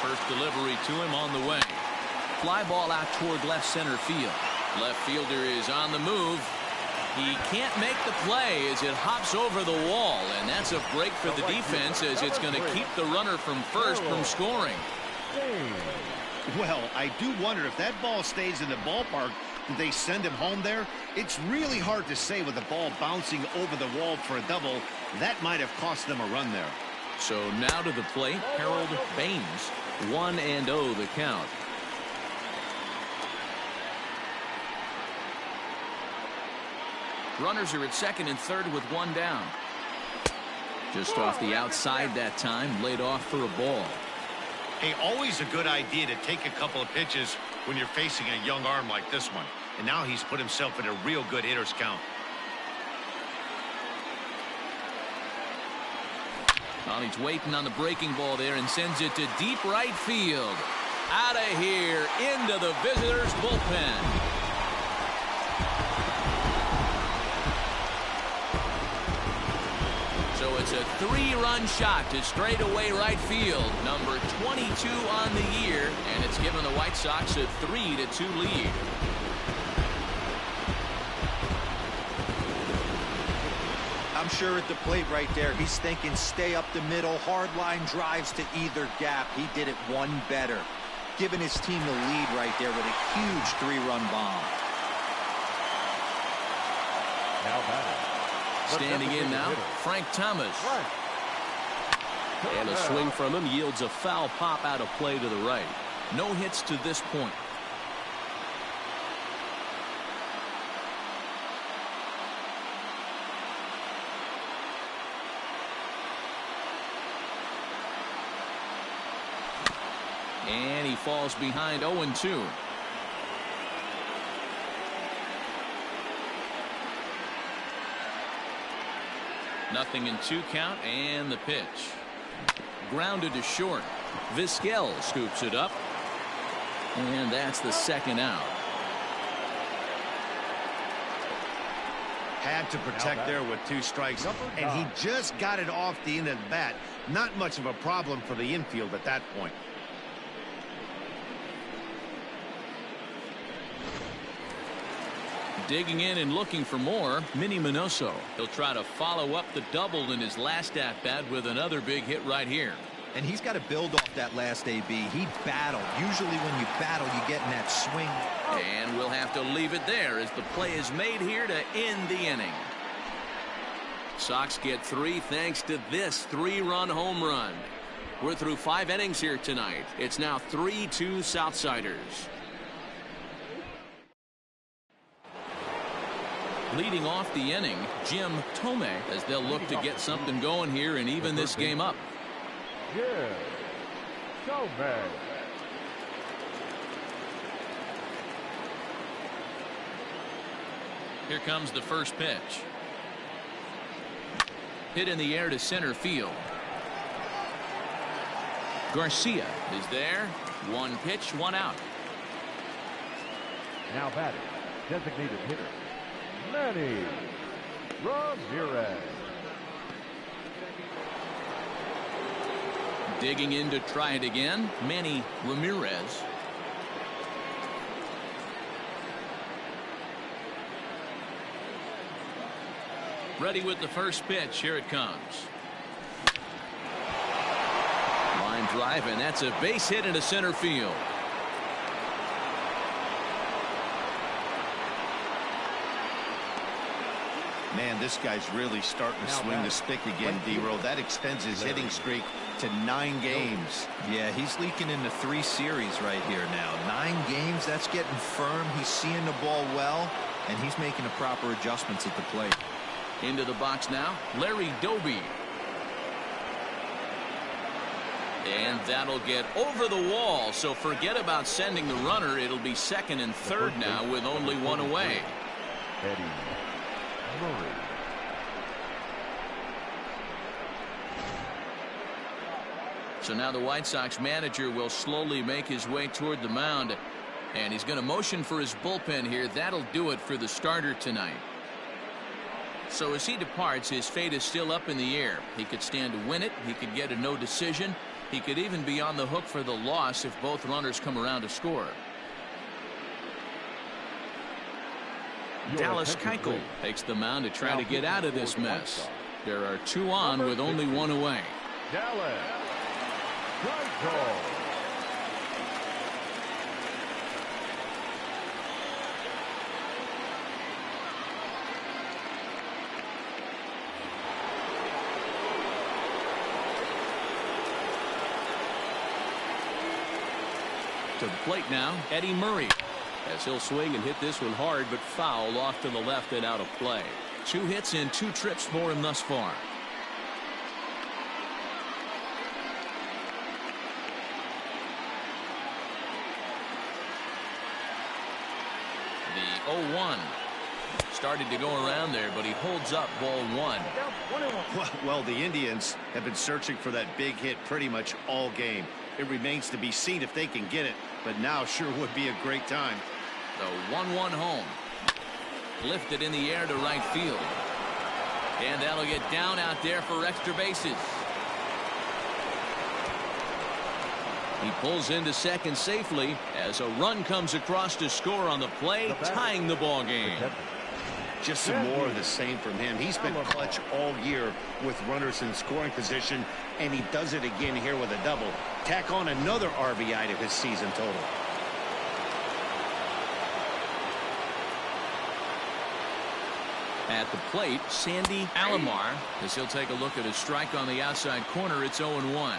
First delivery to him on the way. Fly ball out toward left center field. Left fielder is on the move. He can't make the play as it hops over the wall, and that's a break for the defense as it's going to keep the runner from first from scoring. Well, I do wonder if that ball stays in the ballpark, do they send him home there? It's really hard to say with the ball bouncing over the wall for a double. That might have cost them a run there. So now to the plate, Harold Baines. 1-0 the count. Runners are at second and third with 1 down. Just off the outside that time, laid off for a ball. Hey, always a good idea to take a couple of pitches when you're facing a young arm like this one. And now he's put himself in a real good hitter's count. Well, he's waiting on the breaking ball there and sends it to deep right field. Out of here, into the visitors' bullpen. So it's a 3-run shot to straightaway right field, number 22 on the year, and it's given the White Sox a 3-2 lead. I'm sure at the plate right there, he's thinking stay up the middle, hard line drives to either gap. He did it one better, giving his team the lead right there with a huge 3-run bomb. Now batting. Standing in now, Frank Thomas. And a swing from him yields a foul pop out of play to the right. No hits to this point. falls behind 0-2. Nothing in 2 count, and the pitch. Grounded to short. Vizquel scoops it up. And that's the second out. Had to protect there with 2 strikes, and he just got it off the end of the bat. Not much of a problem for the infield at that point. Digging in and looking for more, Minnie Minoso. He'll try to follow up the double in his last at-bat with another big hit right here. And he's got to build off that last AB. He battled. Usually when you battle, you get in that swing. And we'll have to leave it there as the play is made here to end the inning. Sox get 3 thanks to this 3-run home run. We're through 5 innings here tonight. It's now 3-2 Southsiders. Leading off the inning, Jim Thome, as they'll look to get something going here and even this game up. Yeah. So bad. Here comes the first pitch. Hit in the air to center field. Garcia is there. 1 pitch, 1 out. Now batting, designated hitter, Manny Ramirez. Digging in to try it again, Manny Ramirez. Ready with the first pitch. Here it comes. Line drive, and that's a base hit into center field. Man, this guy's really starting to swing the stick again, D-Row. That extends his hitting streak to 9 games. Yeah, he's leaking into 3 series right here now. 9 games, that's getting firm. He's seeing the ball well, and he's making the proper adjustments at the plate. Into the box now, Larry Doby. And that'll get over the wall, so forget about sending the runner. It'll be second and third now with only 1 away. Eddie Murray. So now the White Sox manager will slowly make his way toward the mound, and he's going to motion for his bullpen here. That'll do it for the starter tonight. So as he departs, his fate is still up in the air. He could stand to win it. He could get a no decision. He could even be on the hook for the loss if both runners come around to score. Dallas Keuchel takes the mound to try to get out of this mess. There are 2 on with only 1 away. Dallas Keuchel. To the plate now, Eddie Murray, as he'll swing and hit this one hard, but foul off to the left and out of play. 2 hits and 2 trips for him thus far. The 0-1 started to go around there, but he holds up ball 1. Well, the Indians have been searching for that big hit pretty much all game. It remains to be seen if they can get it, but now sure would be a great time. The 1-1 home. Lifted in the air to right field. And that'll get down out there for extra bases. He pulls into second safely as a run comes across to score on the play, tying the ball game. Just some more of the same from him. He's been clutch all year with runners in scoring position, and he does it again here with a double. Tack on another RBI to his season total. At the plate, Sandy Alomar, as he'll take a look at his strike on the outside corner. It's 0-1.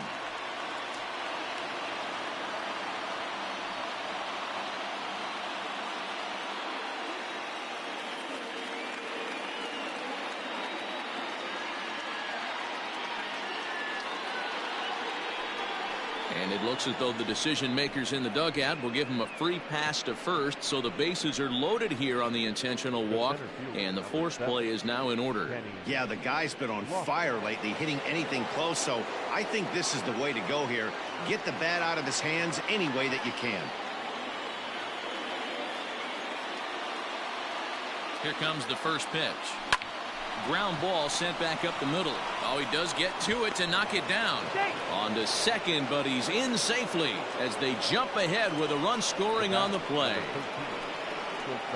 And it looks as though the decision makers in the dugout will give him a free pass to first, so the bases are loaded here on the intentional walk, and the force play is now in order. Yeah, the guy's been on fire lately, hitting anything close, so I think this is the way to go here. Get the bat out of his hands any way that you can. Here comes the first pitch. Ground ball sent back up the middle. Oh, he does get to it to knock it down. On to second, but he's in safely as they jump ahead with a run scoring on the play.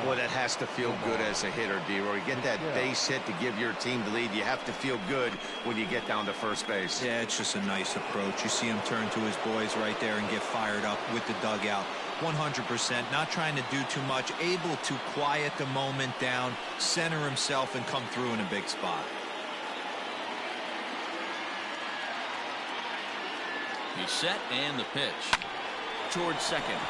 Boy, that has to feel good as a hitter, D-Roy. You get that base hit to give your team the lead. You have to feel good when you get down to first base. Yeah, it's just a nice approach. You see him turn to his boys right there and get fired up with the dugout. 100%, not trying to do too much, able to quiet the moment down, center himself, and come through in a big spot. He's set, and the pitch. Towards second.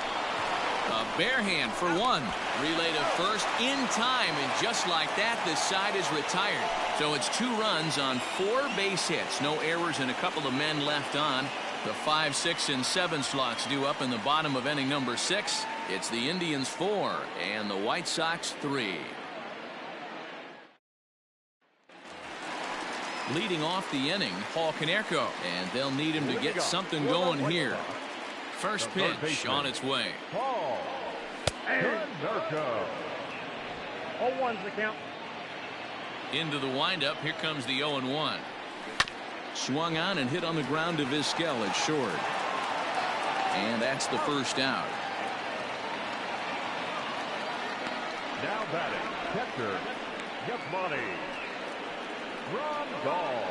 A bare hand for one. Relay to first in time, and just like that, this side is retired. So it's 2 runs on 4 base hits. No errors and a couple of men left on. The 5, 6, and 7 slots due up in the bottom of inning number 6. It's the Indians 4 and the White Sox 3. Leading off the inning, Paul Konerko, and they'll need him to get something going here. First pitch on its way. Paul Konerko. 0-1's the count. Into the windup. Here comes the 0-1. Swung on and hit on the ground to Vizquel at short. And that's the first out. Now batting, catcher, Yasmani Grandal.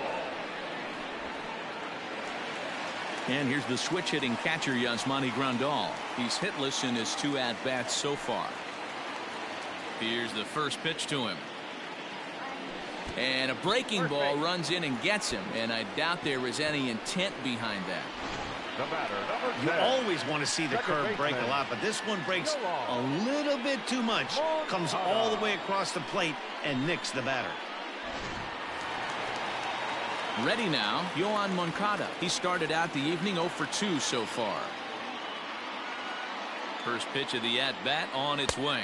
And here's the switch hitting catcher, Yasmani Grandal. He's hitless in his 2 at-bats so far. Here's the first pitch to him. And a breaking ball runs in and gets him, and I doubt there is any intent behind that. The batter, number 10. You always want to see the curve break a lot, but this one breaks a little bit too much. Comes all the way across the plate and nicks the batter. Ready now, Yohan Moncada. He started out the evening 0 for 2 so far. First pitch of the at-bat on its way.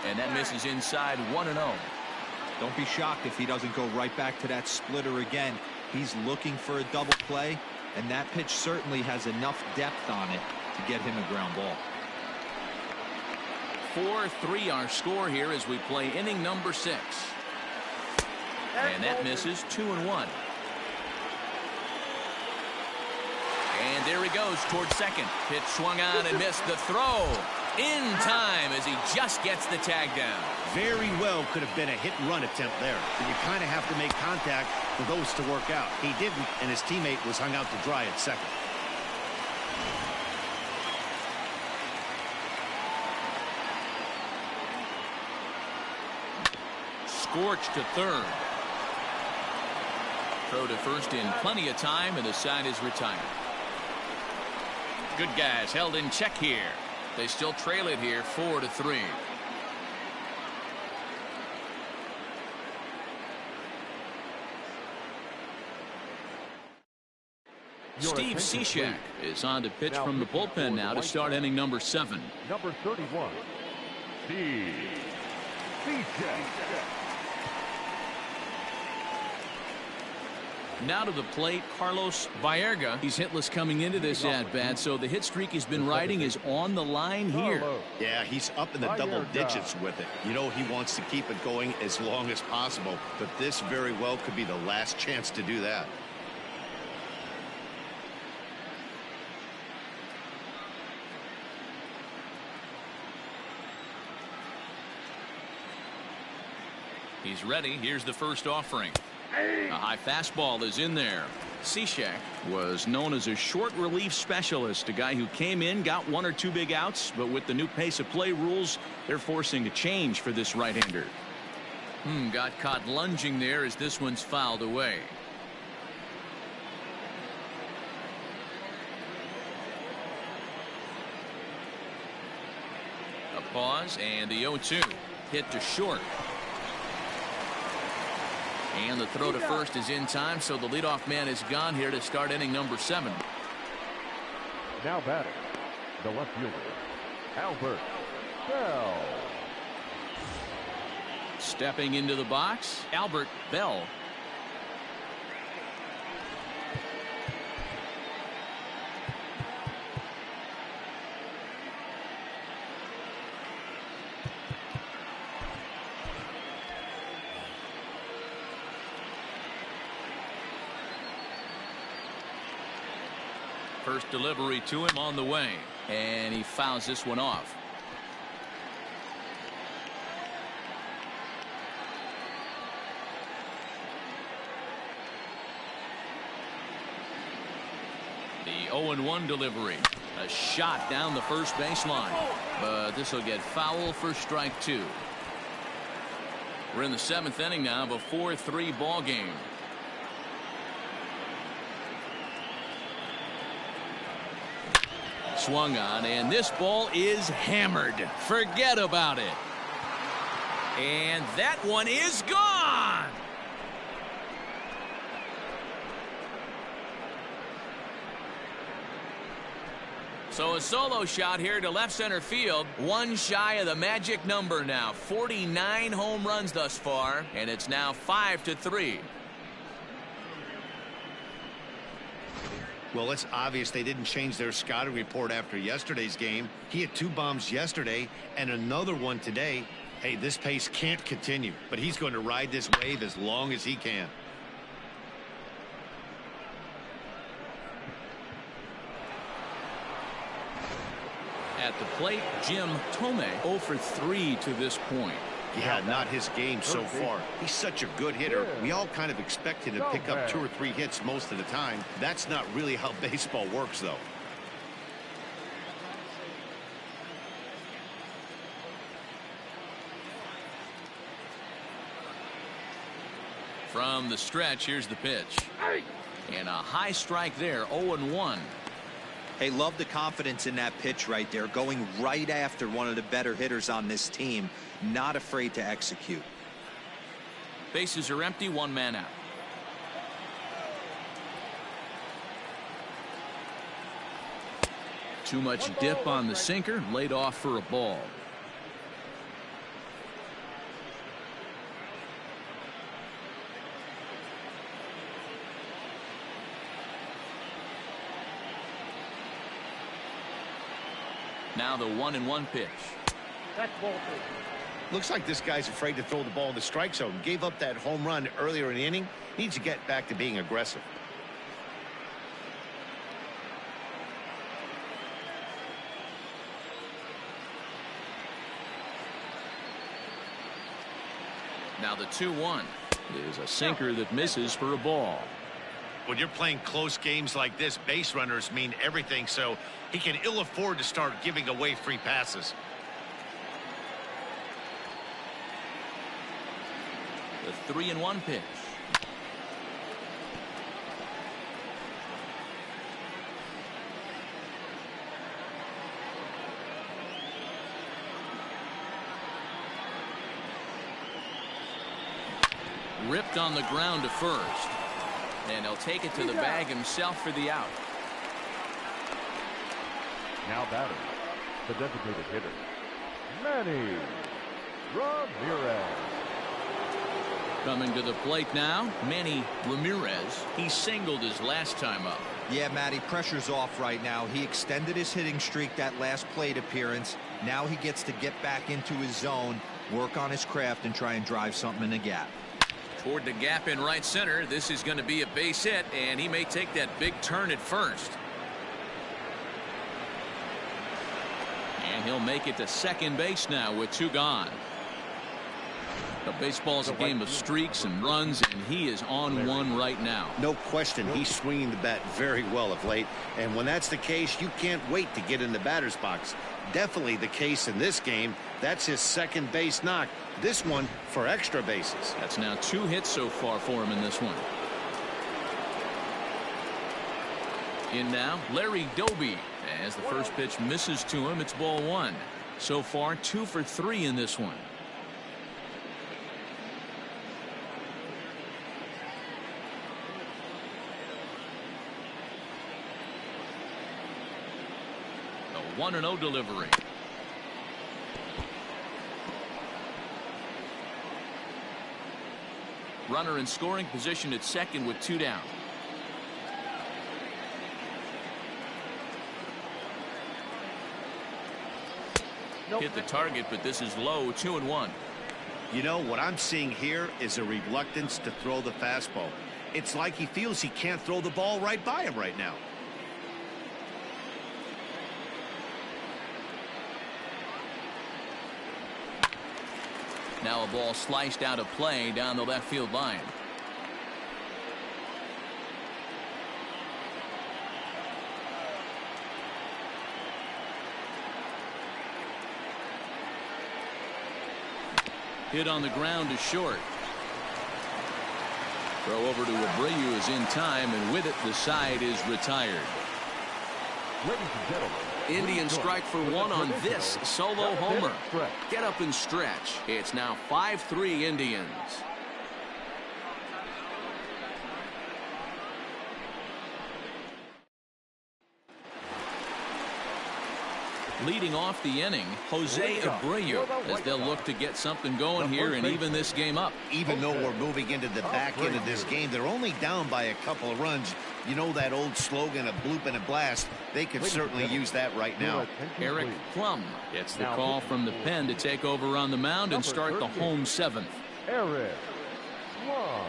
And that misses inside 1-0. Don't be shocked if he doesn't go right back to that splitter again. He's looking for a double play, and that pitch certainly has enough depth on it to get him a ground ball. 4-3 our score here as we play inning number 6. And that misses 2-1. And there he goes towards second. Pitch swung on and missed. The throw in time as he just gets the tag down. Very well could have been a hit-and-run attempt there, but you kind of have to make contact for those to work out. He didn't, and his teammate was hung out to dry at second. Scorched to third. Throw to first in plenty of time, and the side is retired. Good guys held in check here. They still trail it here 4-3. Steve Cishek is on to pitch from the bullpen now to start inning number 7. Number 31, Steve Cishek. Now to the plate, Carlos Baerga. He's hitless coming into this at-bat, so the hit streak he's been riding is on the line here. Yeah, he's up in the double digits with it. You know he wants to keep it going as long as possible, but this very well could be the last chance to do that. He's ready. Here's the first offering. A high fastball is in there. Cishek was known as a short relief specialist, a guy who came in, got 1 or 2 big outs, but with the new pace of play rules, they're forcing a change for this right-hander. Got caught lunging there as this one's fouled away. A pause, and the 0-2 hit to short. And the throw to first is in time, so the leadoff man is gone here to start inning number 7. Now batting, the left fielder, Albert Bell. Stepping into the box, Albert Bell. First delivery to him on the way, and he fouls this one off. The 0-1 delivery. A shot down the first baseline, but this will get foul for strike two. We're in the 7th inning now of a 4-3 ball game. Swung on, and this ball is hammered. Forget about it. And that one is gone. So a solo shot here to left center field. One shy of the magic number now. 49 home runs thus far, and it's now 5-3. Well, it's obvious they didn't change their scouting report after yesterday's game. He had 2 bombs yesterday and another one today. Hey, this pace can't continue, but he's going to ride this wave as long as he can. At the plate, Jim Thome 0 for 3 to this point. Yeah, not his game so far. He's such a good hitter. We all kind of expect him to pick up 2 or 3 hits most of the time. That's not really how baseball works, though. From the stretch, here's the pitch. And a high strike there, 0-1. Hey, love the confidence in that pitch right there, going right after one of the better hitters on this team, not afraid to execute. Bases are empty, 1 man out. Too much dip on the sinker, laid off for a ball. Now the 1-1 pitch. That's ball 2. Looks like this guy's afraid to throw the ball in the strike zone. Gave up that home run earlier in the inning. Needs to get back to being aggressive. Now the 2-1 is a sinker that misses for a ball. When you're playing close games like this, base runners mean everything, so he can ill afford to start giving away free passes. The 3-1 pitch. Ripped on the ground to first. And he'll take it to the bag himself for the out. Now batting, the designated hitter, Manny Ramirez. Coming to the plate now, Manny Ramirez. He singled his last time up. Yeah, Matty, pressure's off right now. He extended his hitting streak that last plate appearance. Now he gets to get back into his zone, work on his craft, and try and drive something in the gap. Toward the gap in right center. This is going to be a base hit, and he may take that big turn at first. And he'll make it to second base now with 2 gone. The baseball's a game of streaks and runs, and he is on one right now. No question, he's swinging the bat very well of late, and when that's the case, you can't wait to get in the batter's box. Definitely the case in this game. That's his second base knock. This one for extra bases. That's now 2 hits so far for him in this one. In now, Larry Doby. As the first pitch misses to him, it's ball 1. So far, 2 for 3 in this one. 1-0 delivery. Runner in scoring position at second with 2 down. Hit the target, but this is low. 2-1. You know, what I'm seeing here is a reluctance to throw the fastball. It's like he feels he can't throw the ball right by him right now. Now a ball sliced out of play down the left field line. Hit on the ground to short. Throw over to Abreu is in time, and with it the side is retired. Ladies and gentlemen, Indians strike for 1 on this solo homer. Get up and stretch. It's now 5-3 Indians. Leading off the inning, Jose Abreu, as they'll look to get something going here and even this game up. Even though we're moving into the back end of this game, they're only down by a couple of runs. You know that old slogan, a bloop and a blast. They could certainly use that right now. Eric Plum gets the call from the pen to take over on the mound and start the home 7th. Eric Plum.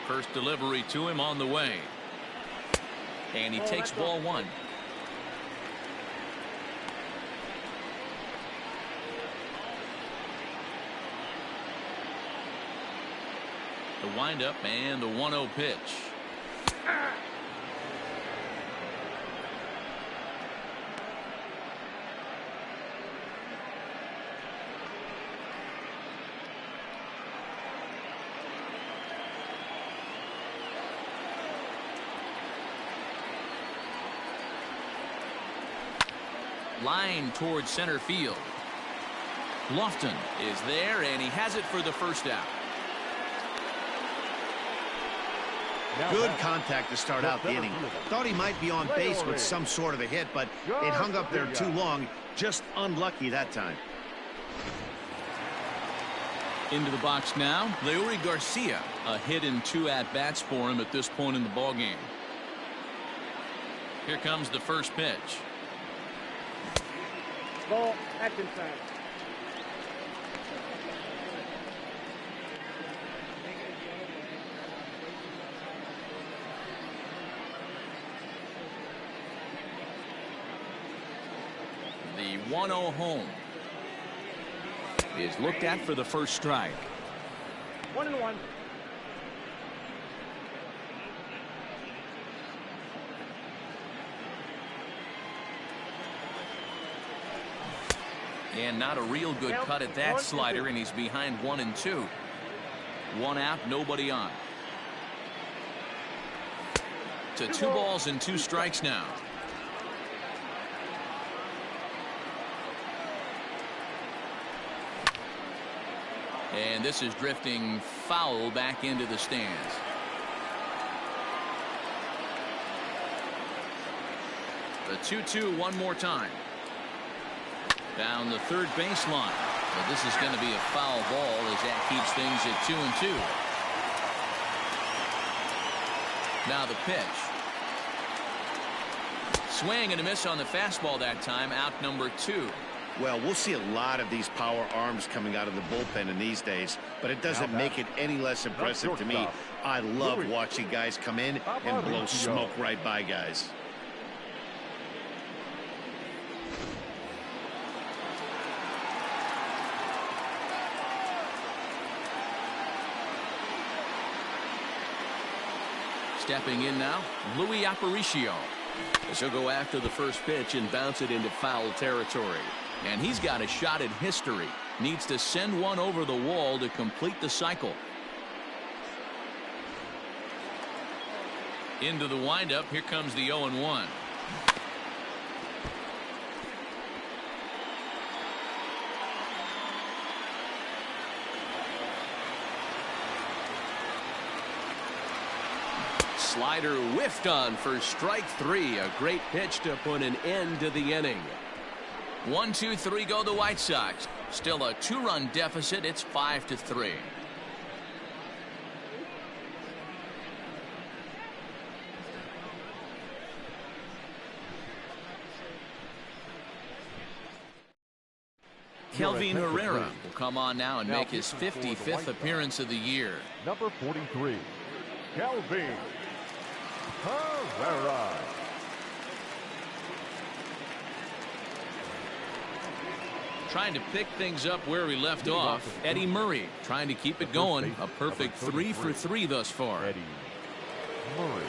First delivery to him on the way. And he takes ball 1. The windup and the 1-0 pitch. Line towards center field. Lofton is there, and he has it for the first out. Good contact to start out the inning. Thought he might be on base with some sort of a hit, but it hung up there too long. Just unlucky that time. Into the box now, Leury Garcia. A hit and 2 at-bats for him at this point in the ballgame. Here comes the first pitch. Ball, Atkinson. The 1-0 home is looked at for the first strike. 1-1. And not a real good cut at that slider, and he's behind 1-2. 1 out, nobody on. To 2 balls and 2 strikes now. And this is drifting foul back into the stands. The 2-2 one more time. Down the third baseline. But this is going to be a foul ball as that keeps things at 2-2. Now the pitch. Swing and a miss on the fastball that time. Out number 2. Well, we'll see a lot of these power arms coming out of the bullpen in these days, but it doesn't make it any less impressive to me. I love watching guys come in and blow smoke right by guys. Stepping in now, Luis Aparicio. As he'll go after the first pitch and bounce it into foul territory. And he's got a shot at history. Needs to send one over the wall to complete the cycle. Into the windup. Here comes the 0-1. Slider whiffed on for strike 3. A great pitch to put an end to the inning. 1-2-3 go the White Sox. Still a 2-run deficit. It's 5-3. Kelvin Herrera will come on now and make his 55th appearance of the year. Number 43, Kelvin Herrera. Trying to pick things up where we left off. Eddie Murray trying to keep it going. A perfect 3 for 3 thus far. Eddie Murray.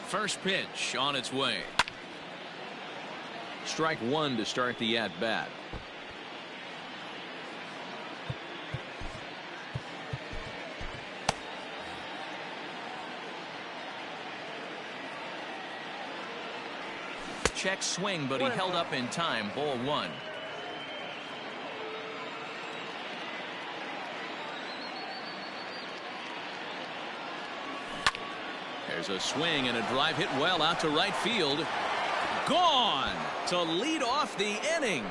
First pitch on its way. Strike 1 to start the at-bat. Check swing, but he held up in time. Ball 1. There's a swing and a drive hit well out to right field. Gone to lead off the inning.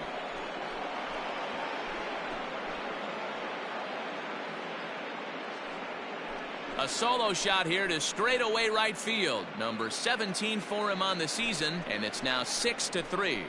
A solo shot here to straightaway right field. Number 17 for him on the season, and it's now 6-3.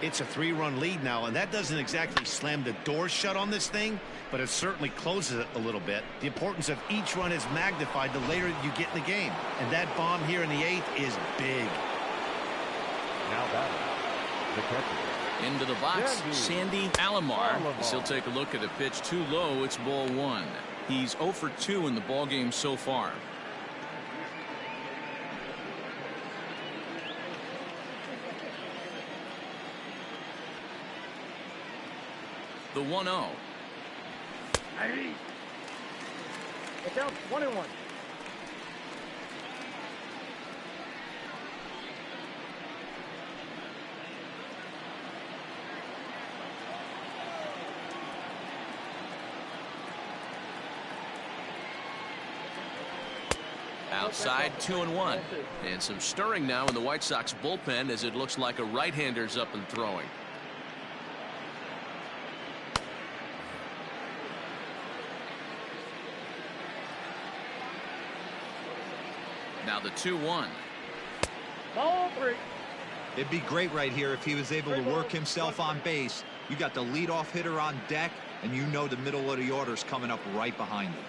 It's a 3-run lead now, and that doesn't exactly slam the door shut on this thing, but it certainly closes it a little bit. The importance of each run is magnified the later you get in the game, and that bomb here in the 8th is big. Now batting, the catcher. Into the box, Sandy Alomar. He'll take a look at a pitch too low. It's ball 1. He's 0 for 2 in the ball game so far. The 1-0. It's out 1-1. Outside 2-1. And some stirring now in the White Sox bullpen as it looks like a right-hander's up and throwing. Now the 2-1. Ball 3. It'd be great right here if he was able to work himself on base. You got the leadoff hitter on deck, and you know the middle of the order's coming up right behind him.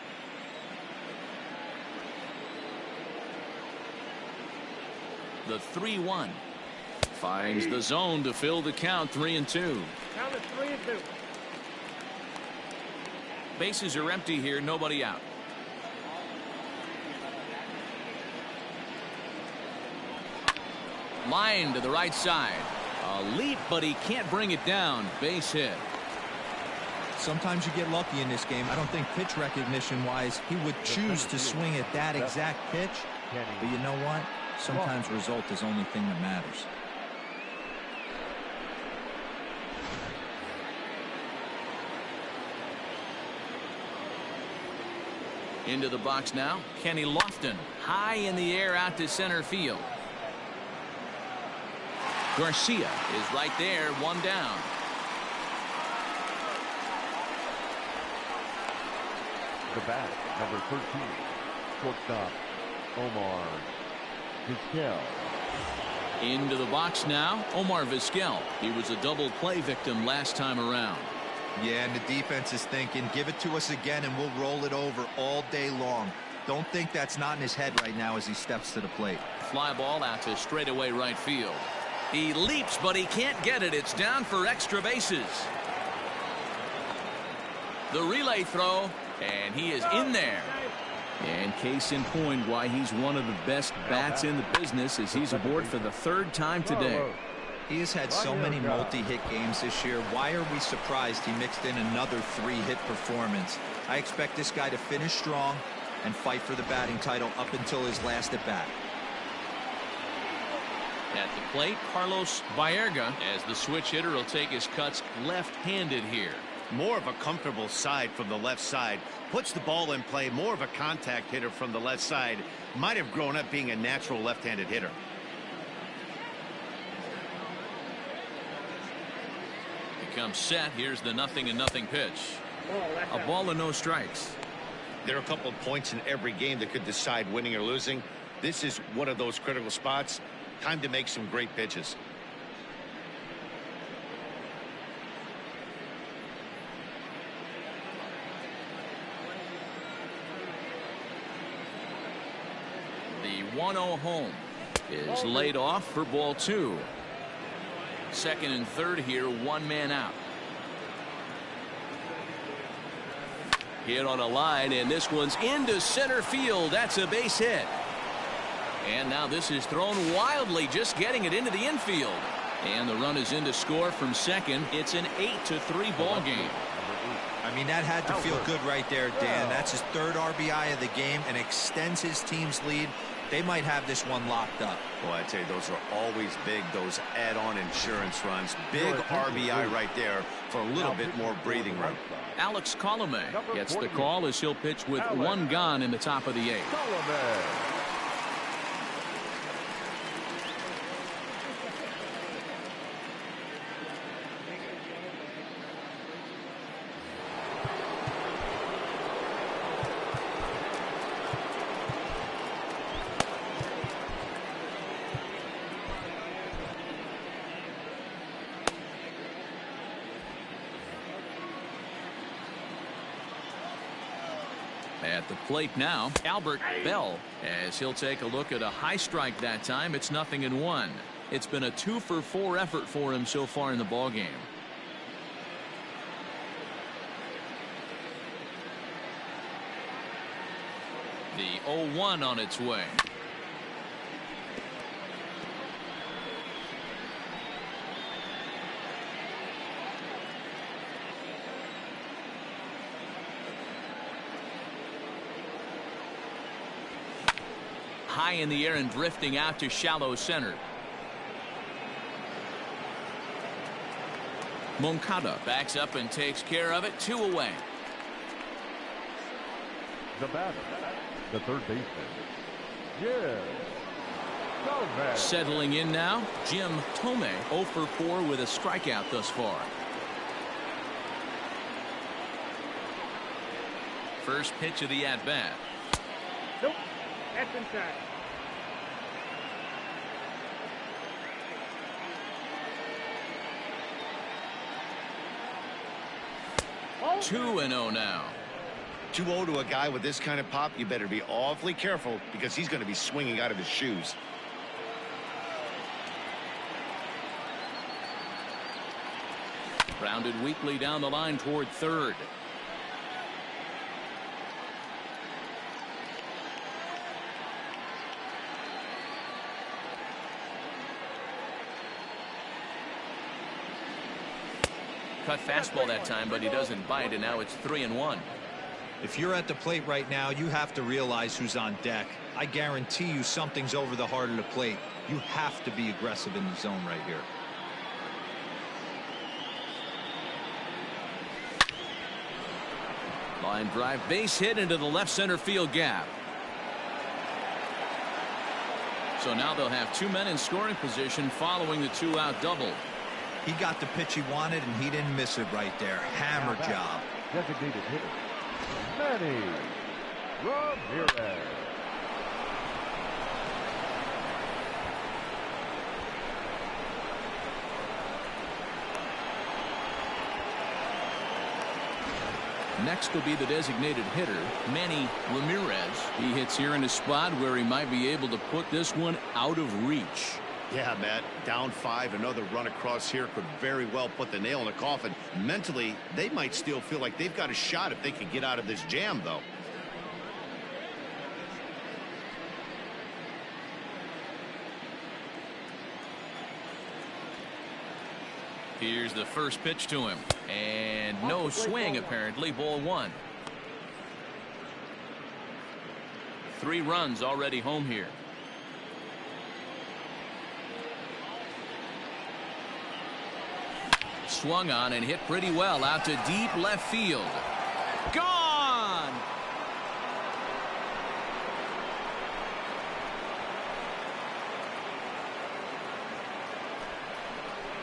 The 3-1. Finds the zone to fill the count. 3-2. Count is 3-2. Bases are empty here. Nobody out. Line to the right side. A leap, but he can't bring it down. Base hit. Sometimes you get lucky in this game. I don't think pitch recognition wise he would choose to swing at that exact pitch. But you know what? Sometimes result is the only thing that matters. Into the box now. Kenny Lofton. High in the air out to center field. Garcia is right there, 1 down. The bat, number 13, shortstop, Omar Vizquel. Into the box now, Omar Vizquel. He was a double play victim last time around. Yeah, and the defense is thinking, give it to us again and we'll roll it over all day long. Don't think that's not in his head right now as he steps to the plate. Fly ball out to straightaway right field. He leaps, but he can't get it. It's down for extra bases. The relay throw, and he is in there. And case in point why he's one of the best bats in the business is he's aboard for the 3rd time today. He has had so many multi-hit games this year. Why are we surprised he mixed in another 3-hit performance? I expect this guy to finish strong and fight for the batting title up until his last at bat. At the plate, Carlos Baerga, as the switch hitter, will take his cuts left-handed here. More of a comfortable side from the left side. Puts the ball in play. More of a contact hitter from the left side. Might have grown up being a natural left-handed hitter. He comes set. Here's the 0-0 pitch. A ball and no strikes. There are a couple of points in every game that could decide winning or losing. This is one of those critical spots. Time to make some great pitches. The 1-0 home is laid off for ball 2. 2nd and 3rd here, 1 man out. Hit on a line, and this one's into center field. That's a base hit. And now this is thrown wildly, just getting it into the infield. And the run is in to score from second. It's an 8-3 ball game. I mean, that had to feel good right there, Dan. That's his 3rd RBI of the game and extends his team's lead. They might have this one locked up. Well, I tell you, those are always big, those add-on insurance runs. Big RBI right there for a little bit more breathing room. Alex Colomé gets the call as he'll pitch with 1 gone in the top of the 8th. At the plate now, Albert Bell, as he'll take a look at a high strike that time. It's 0-1. It's been a 2-for-4 effort for him so far in the ballgame. The 0-1 on its way. High in the air and drifting out to shallow center. Moncada backs up and takes care of it. 2 away. The batter, the 3rd baseman, Jim Thome. Settling in now, Jim Thome, 0 for 4 with a strikeout thus far. First pitch of the at-bat. Nope. That's inside. Oh. 2-0 now. 2-0 to a guy with this kind of pop. You better be awfully careful because he's going to be swinging out of his shoes. Grounded weakly down the line toward 3rd. Cut fastball that time, but he doesn't bite, and now it's 3-1. If you're at the plate right now, you have to realize who's on deck. I guarantee you something's over the heart of the plate. You have to be aggressive in the zone right here. Line drive, base hit into the left center field gap. So now they'll have 2 men in scoring position following the 2-out double. He got the pitch he wanted, and he didn't miss it right there. Hammer job. Designated hitter, Manny Ramirez. Next will be the designated hitter, Manny Ramirez. He hits here in a spot where he might be able to put this one out of reach. Yeah, Matt, down 5, another run across here could very well put the nail in the coffin. Mentally, they might still feel like they've got a shot if they can get out of this jam, though. Here's the first pitch to him. And no swing, apparently. Ball 1. 3 runs already home here. Swung on and hit pretty well out to deep left field. Gone!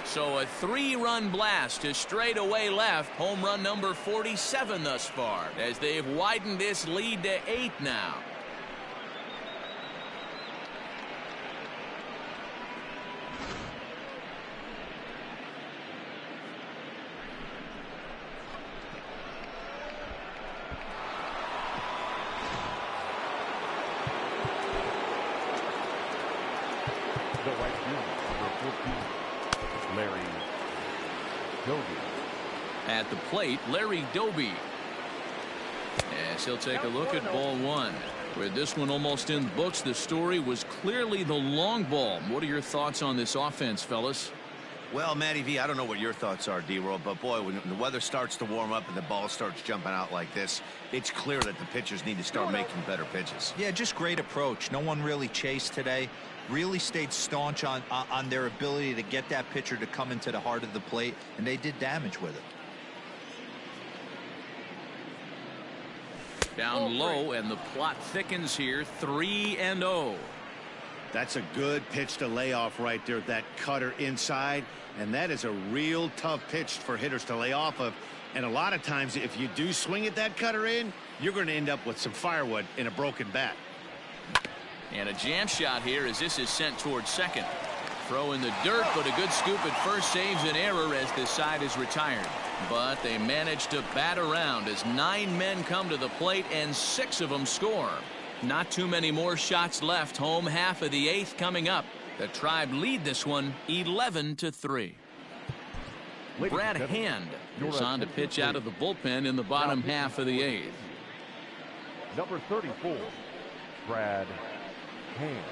So a 3-run blast to straightaway left. Home run number 47 thus far, as they've widened this lead to 8 now. The right fielder, number 14, Larry Doby. At the plate, Larry Doby. Yes, he'll take a look at ball 1. With this one almost in the books, the story was clearly the long ball. What are your thoughts on this offense, fellas? Well, Matty V, I don't know what your thoughts are, D-Roll, but boy, when the weather starts to warm up and the ball starts jumping out like this, it's clear that the pitchers need to start making better pitches. Yeah, just great approach. No one really chased today. Really stayed staunch on their ability to get that pitcher to come into the heart of the plate, and they did damage with it. Down low, and the plot thickens here. 3-0. That's a good pitch to lay off right there, that cutter inside, and that is a real tough pitch for hitters to lay off of. And a lot of times, if you do swing at that cutter in, you're going to end up with some firewood in a broken bat. And a jam shot here as this is sent towards second. Throw in the dirt, but a good scoop at first saves an error as this side is retired. But they managed to bat around as 9 men come to the plate and 6 of them score. Not too many more shots left. Home half of the 8th coming up. The Tribe lead this one 11-3. Brad Hand is on to pitch out of the bullpen in the bottom half of the 8th. Number 34, Brad Hand.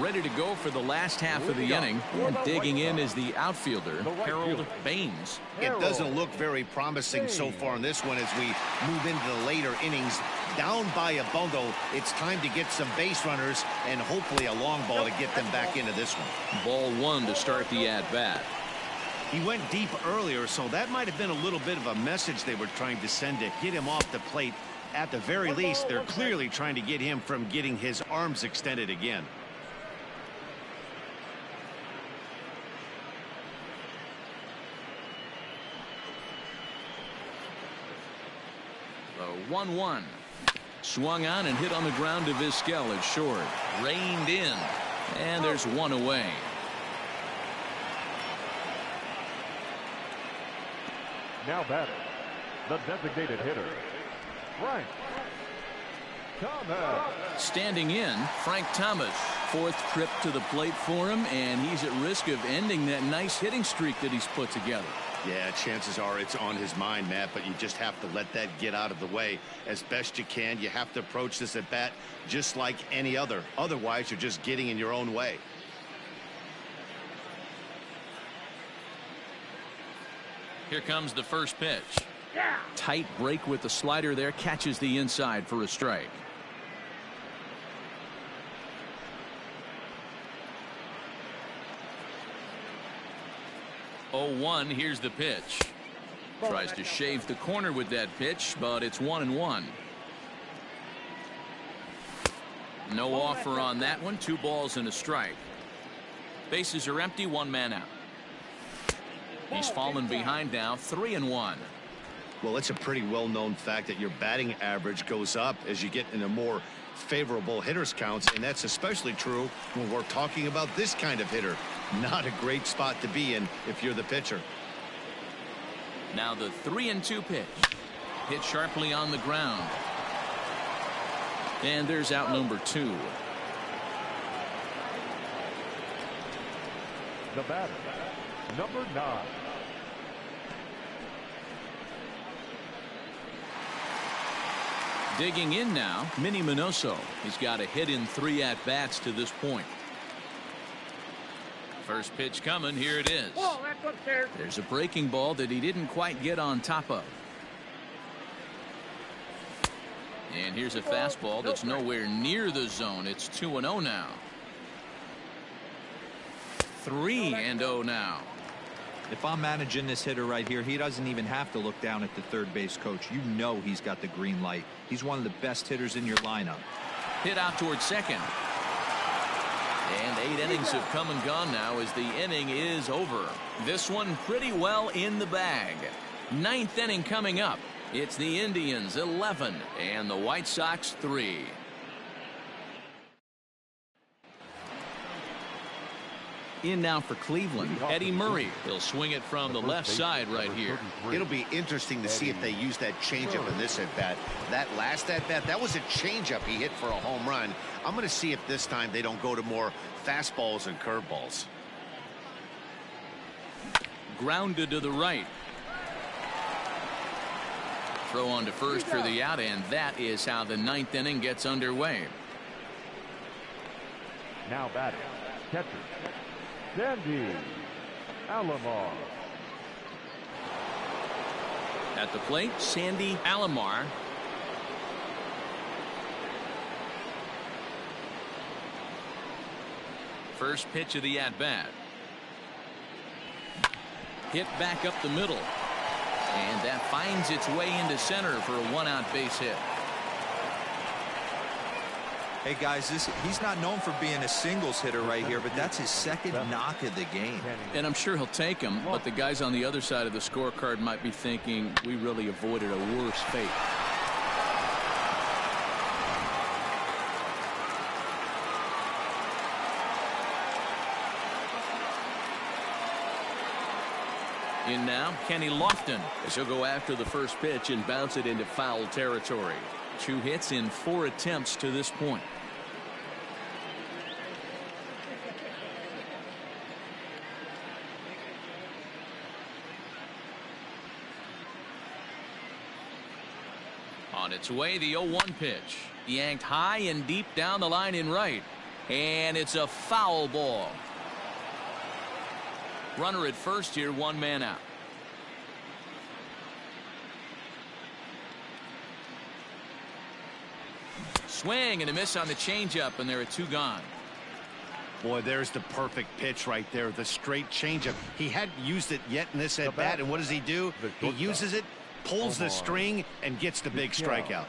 Ready to go for the last half of the inning, and digging in is the outfielder, Harold Baines. It doesn't look very promising so far in this one as we move into the later innings. Down by a bundle, it's time to get some base runners and hopefully a long ball to get them back into this one. Ball 1 to start the at-bat. He went deep earlier, so that might have been a little bit of a message they were trying to send to get him off the plate. At the very least, they're clearly trying to get him from getting his arms extended again. The 1-1. Swung on and hit on the ground to Vizquel at short. Reined in. And there's one away. Now batting, the designated hitter, Frank Thomas. Standing in, Frank Thomas. 4th trip to the plate for him, and he's at risk of ending that nice hitting streak that he's put together. Yeah, chances are it's on his mind, Matt, but you just have to let that get out of the way as best you can. You have to approach this at bat just like any other. Otherwise, you're just getting in your own way. Here comes the first pitch. Tight break with the slider there, catches the inside for a strike. Oh, 1, here's the pitch. Tries to shave the corner with that pitch, but it's 1-1. No offer on that one. 2 balls and a strike. Bases are empty, 1 man out. He's fallen behind now, 3-1. Well, it's a pretty well-known fact that your batting average goes up as you get into more favorable hitters counts, and that's especially true when we're talking about this kind of hitter. Not a great spot to be in if you're the pitcher. Now the 3-2 pitch. Hit sharply on the ground. And there's out number 2. The batter, number 9. Digging in now, Minnie Minoso. He's got a hit in 3 at-bats to this point. First pitch coming. Here it is. Oh, that's upstairs. There's a breaking ball that he didn't quite get on top of. And here's a fastball that's nowhere near the zone. It's 2-0 now. 3-0 now. If I'm managing this hitter right here, he doesn't even have to look down at the third base coach. You know he's got the green light. He's one of the best hitters in your lineup. Hit out towards second. And 8 innings have come and gone now as the inning is over. This one pretty well in the bag. 9th inning coming up. It's the Indians 11 and the White Sox 3. In now for Cleveland, Eddie Murray. He'll swing it from the left side right here. It'll be interesting to see if they use that changeup in this at-bat. That last at-bat, that was a changeup he hit for a home run. I'm going to see if this time they don't go to more fastballs and curveballs. Grounded to the right. Throw on to first for the out, and that is how the 9th inning gets underway. Now batting, catcher, Sandy Alomar. At the plate, Sandy Alomar. First pitch of the at-bat. Hit back up the middle. And that finds its way into center for a 1-out base hit. Hey guys, he's not known for being a singles hitter right here, but that's his second knock of the game. And I'm sure he'll take him, but the guys on the other side of the scorecard might be thinking we really avoided a worse fate. In now, Kenny Lofton, as he'll go after the first pitch and bounce it into foul territory. 2 hits in 4 attempts to this point. On its way, the 0-1 pitch. Yanked high and deep down the line in right. And it's a foul ball. Runner at first here, 1 man out. Swing and a miss on the changeup, and there are 2 gone. Boy, there's the perfect pitch right there, the straight changeup. He hadn't used it yet in this at-bat, and what does he do? He uses it, pulls the string, and gets the big strikeout.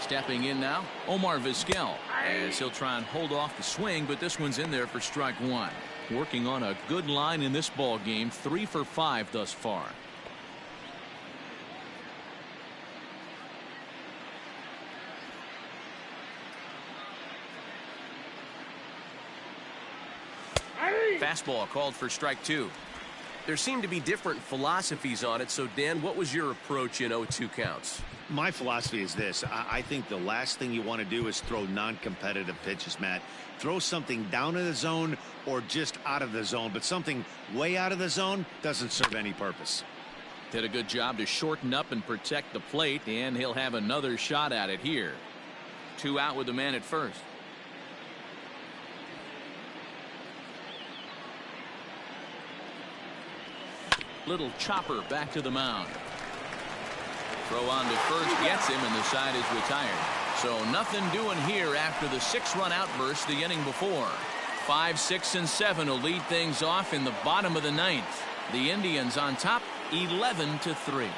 Stepping in now, Omar Vizquel, as he'll try and hold off the swing, but this one's in there for strike 1. Working on a good line in this ball game, 3 for 5 thus far. Fastball called for strike 2. There seem to be different philosophies on it, so Dan, what was your approach in 0-2 counts? My philosophy is this. I think the last thing you want to do is throw non-competitive pitches, Matt. Throw something down in the zone or just out of the zone, but something way out of the zone doesn't serve any purpose. Did a good job to shorten up and protect the plate, and he'll have another shot at it here. 2 out with the man at first. Little chopper back to the mound. Throw on to first, gets him, and the side is retired. So nothing doing here after the 6-run outburst the inning before. 5, 6, and 7 will lead things off in the bottom of the 9th. The Indians on top, 11-3.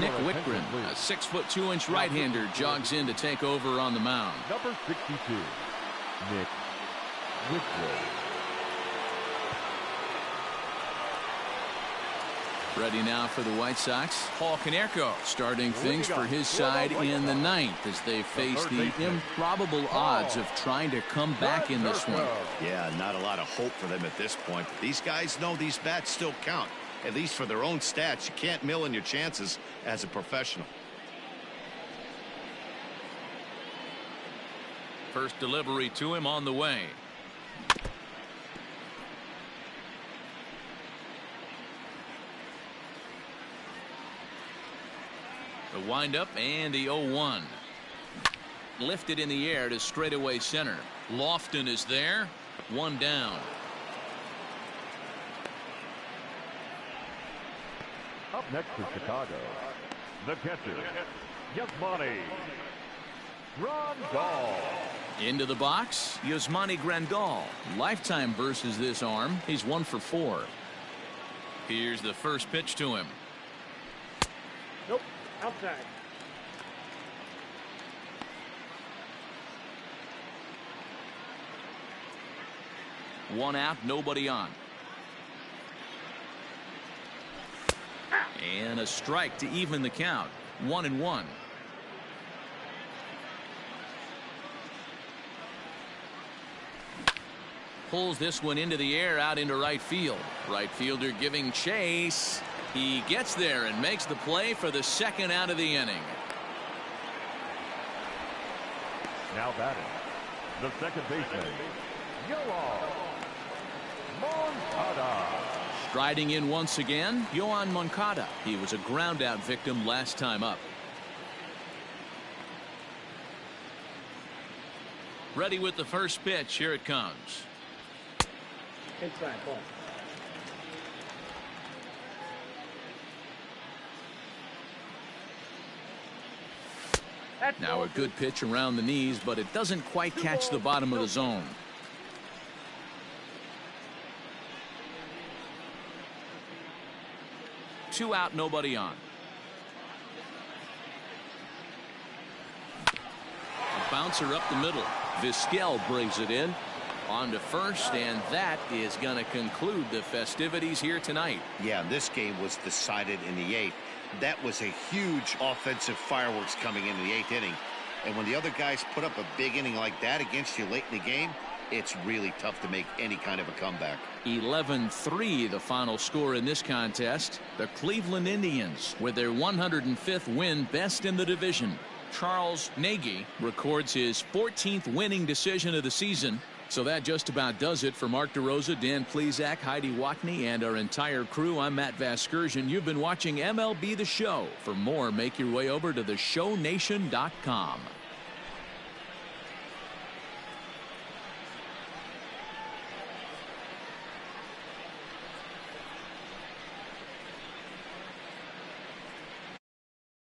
Nick Wickgren, a 6-foot 2-inch right-hander, jogs in to take over on the mound. Number 62, Nick Wickgren. Ready now for the White Sox, Paul Konerko starting things for his side in the ninth as they face the improbable odds of trying to come back in this one. Yeah, not a lot of hope for them at this point. These guys know these bats still count, at least for their own stats. You can't mill in your chances as a professional. First delivery to him on the way. The windup and the 0-1. Lifted in the air to straightaway center. Lofton is there. One down. Up next for Chicago, the catcher, Yasmani Grandal. Into the box, Yasmani Grandal. Lifetime versus this arm. He's 1 for 4. Here's the first pitch to him. Nope. Outside. One out, nobody on. And a strike to even the count. 1-1. Pulls this one into the air out into right field. Right fielder giving chase. He gets there and makes the play for the second out of the inning. Now batting, the second baseman, Yoan Moncada. Striding in once again, Yoan Moncada. He was a ground-out victim last time up. Ready with the first pitch. Here it comes. Inside ball. Now a good pitch around the knees, but it doesn't quite catch the bottom of the zone. Two out, nobody on. A bouncer up the middle. Vizquel brings it in. On to first, and that is going to conclude the festivities here tonight. Yeah, this game was decided in the 8th. That was a huge offensive fireworks coming into the 8th inning. And when the other guys put up a big inning like that against you late in the game, it's really tough to make any kind of a comeback. 11-3 the final score in this contest. The Cleveland Indians with their 105th win, best in the division. Charles Nagy records his 14th winning decision of the season. So that just about does it for Mark DeRosa, Dan Plesac, Heidi Watney, and our entire crew. I'm Matt Vasgersian. You've been watching MLB The Show. For more, make your way over to theshownation.com.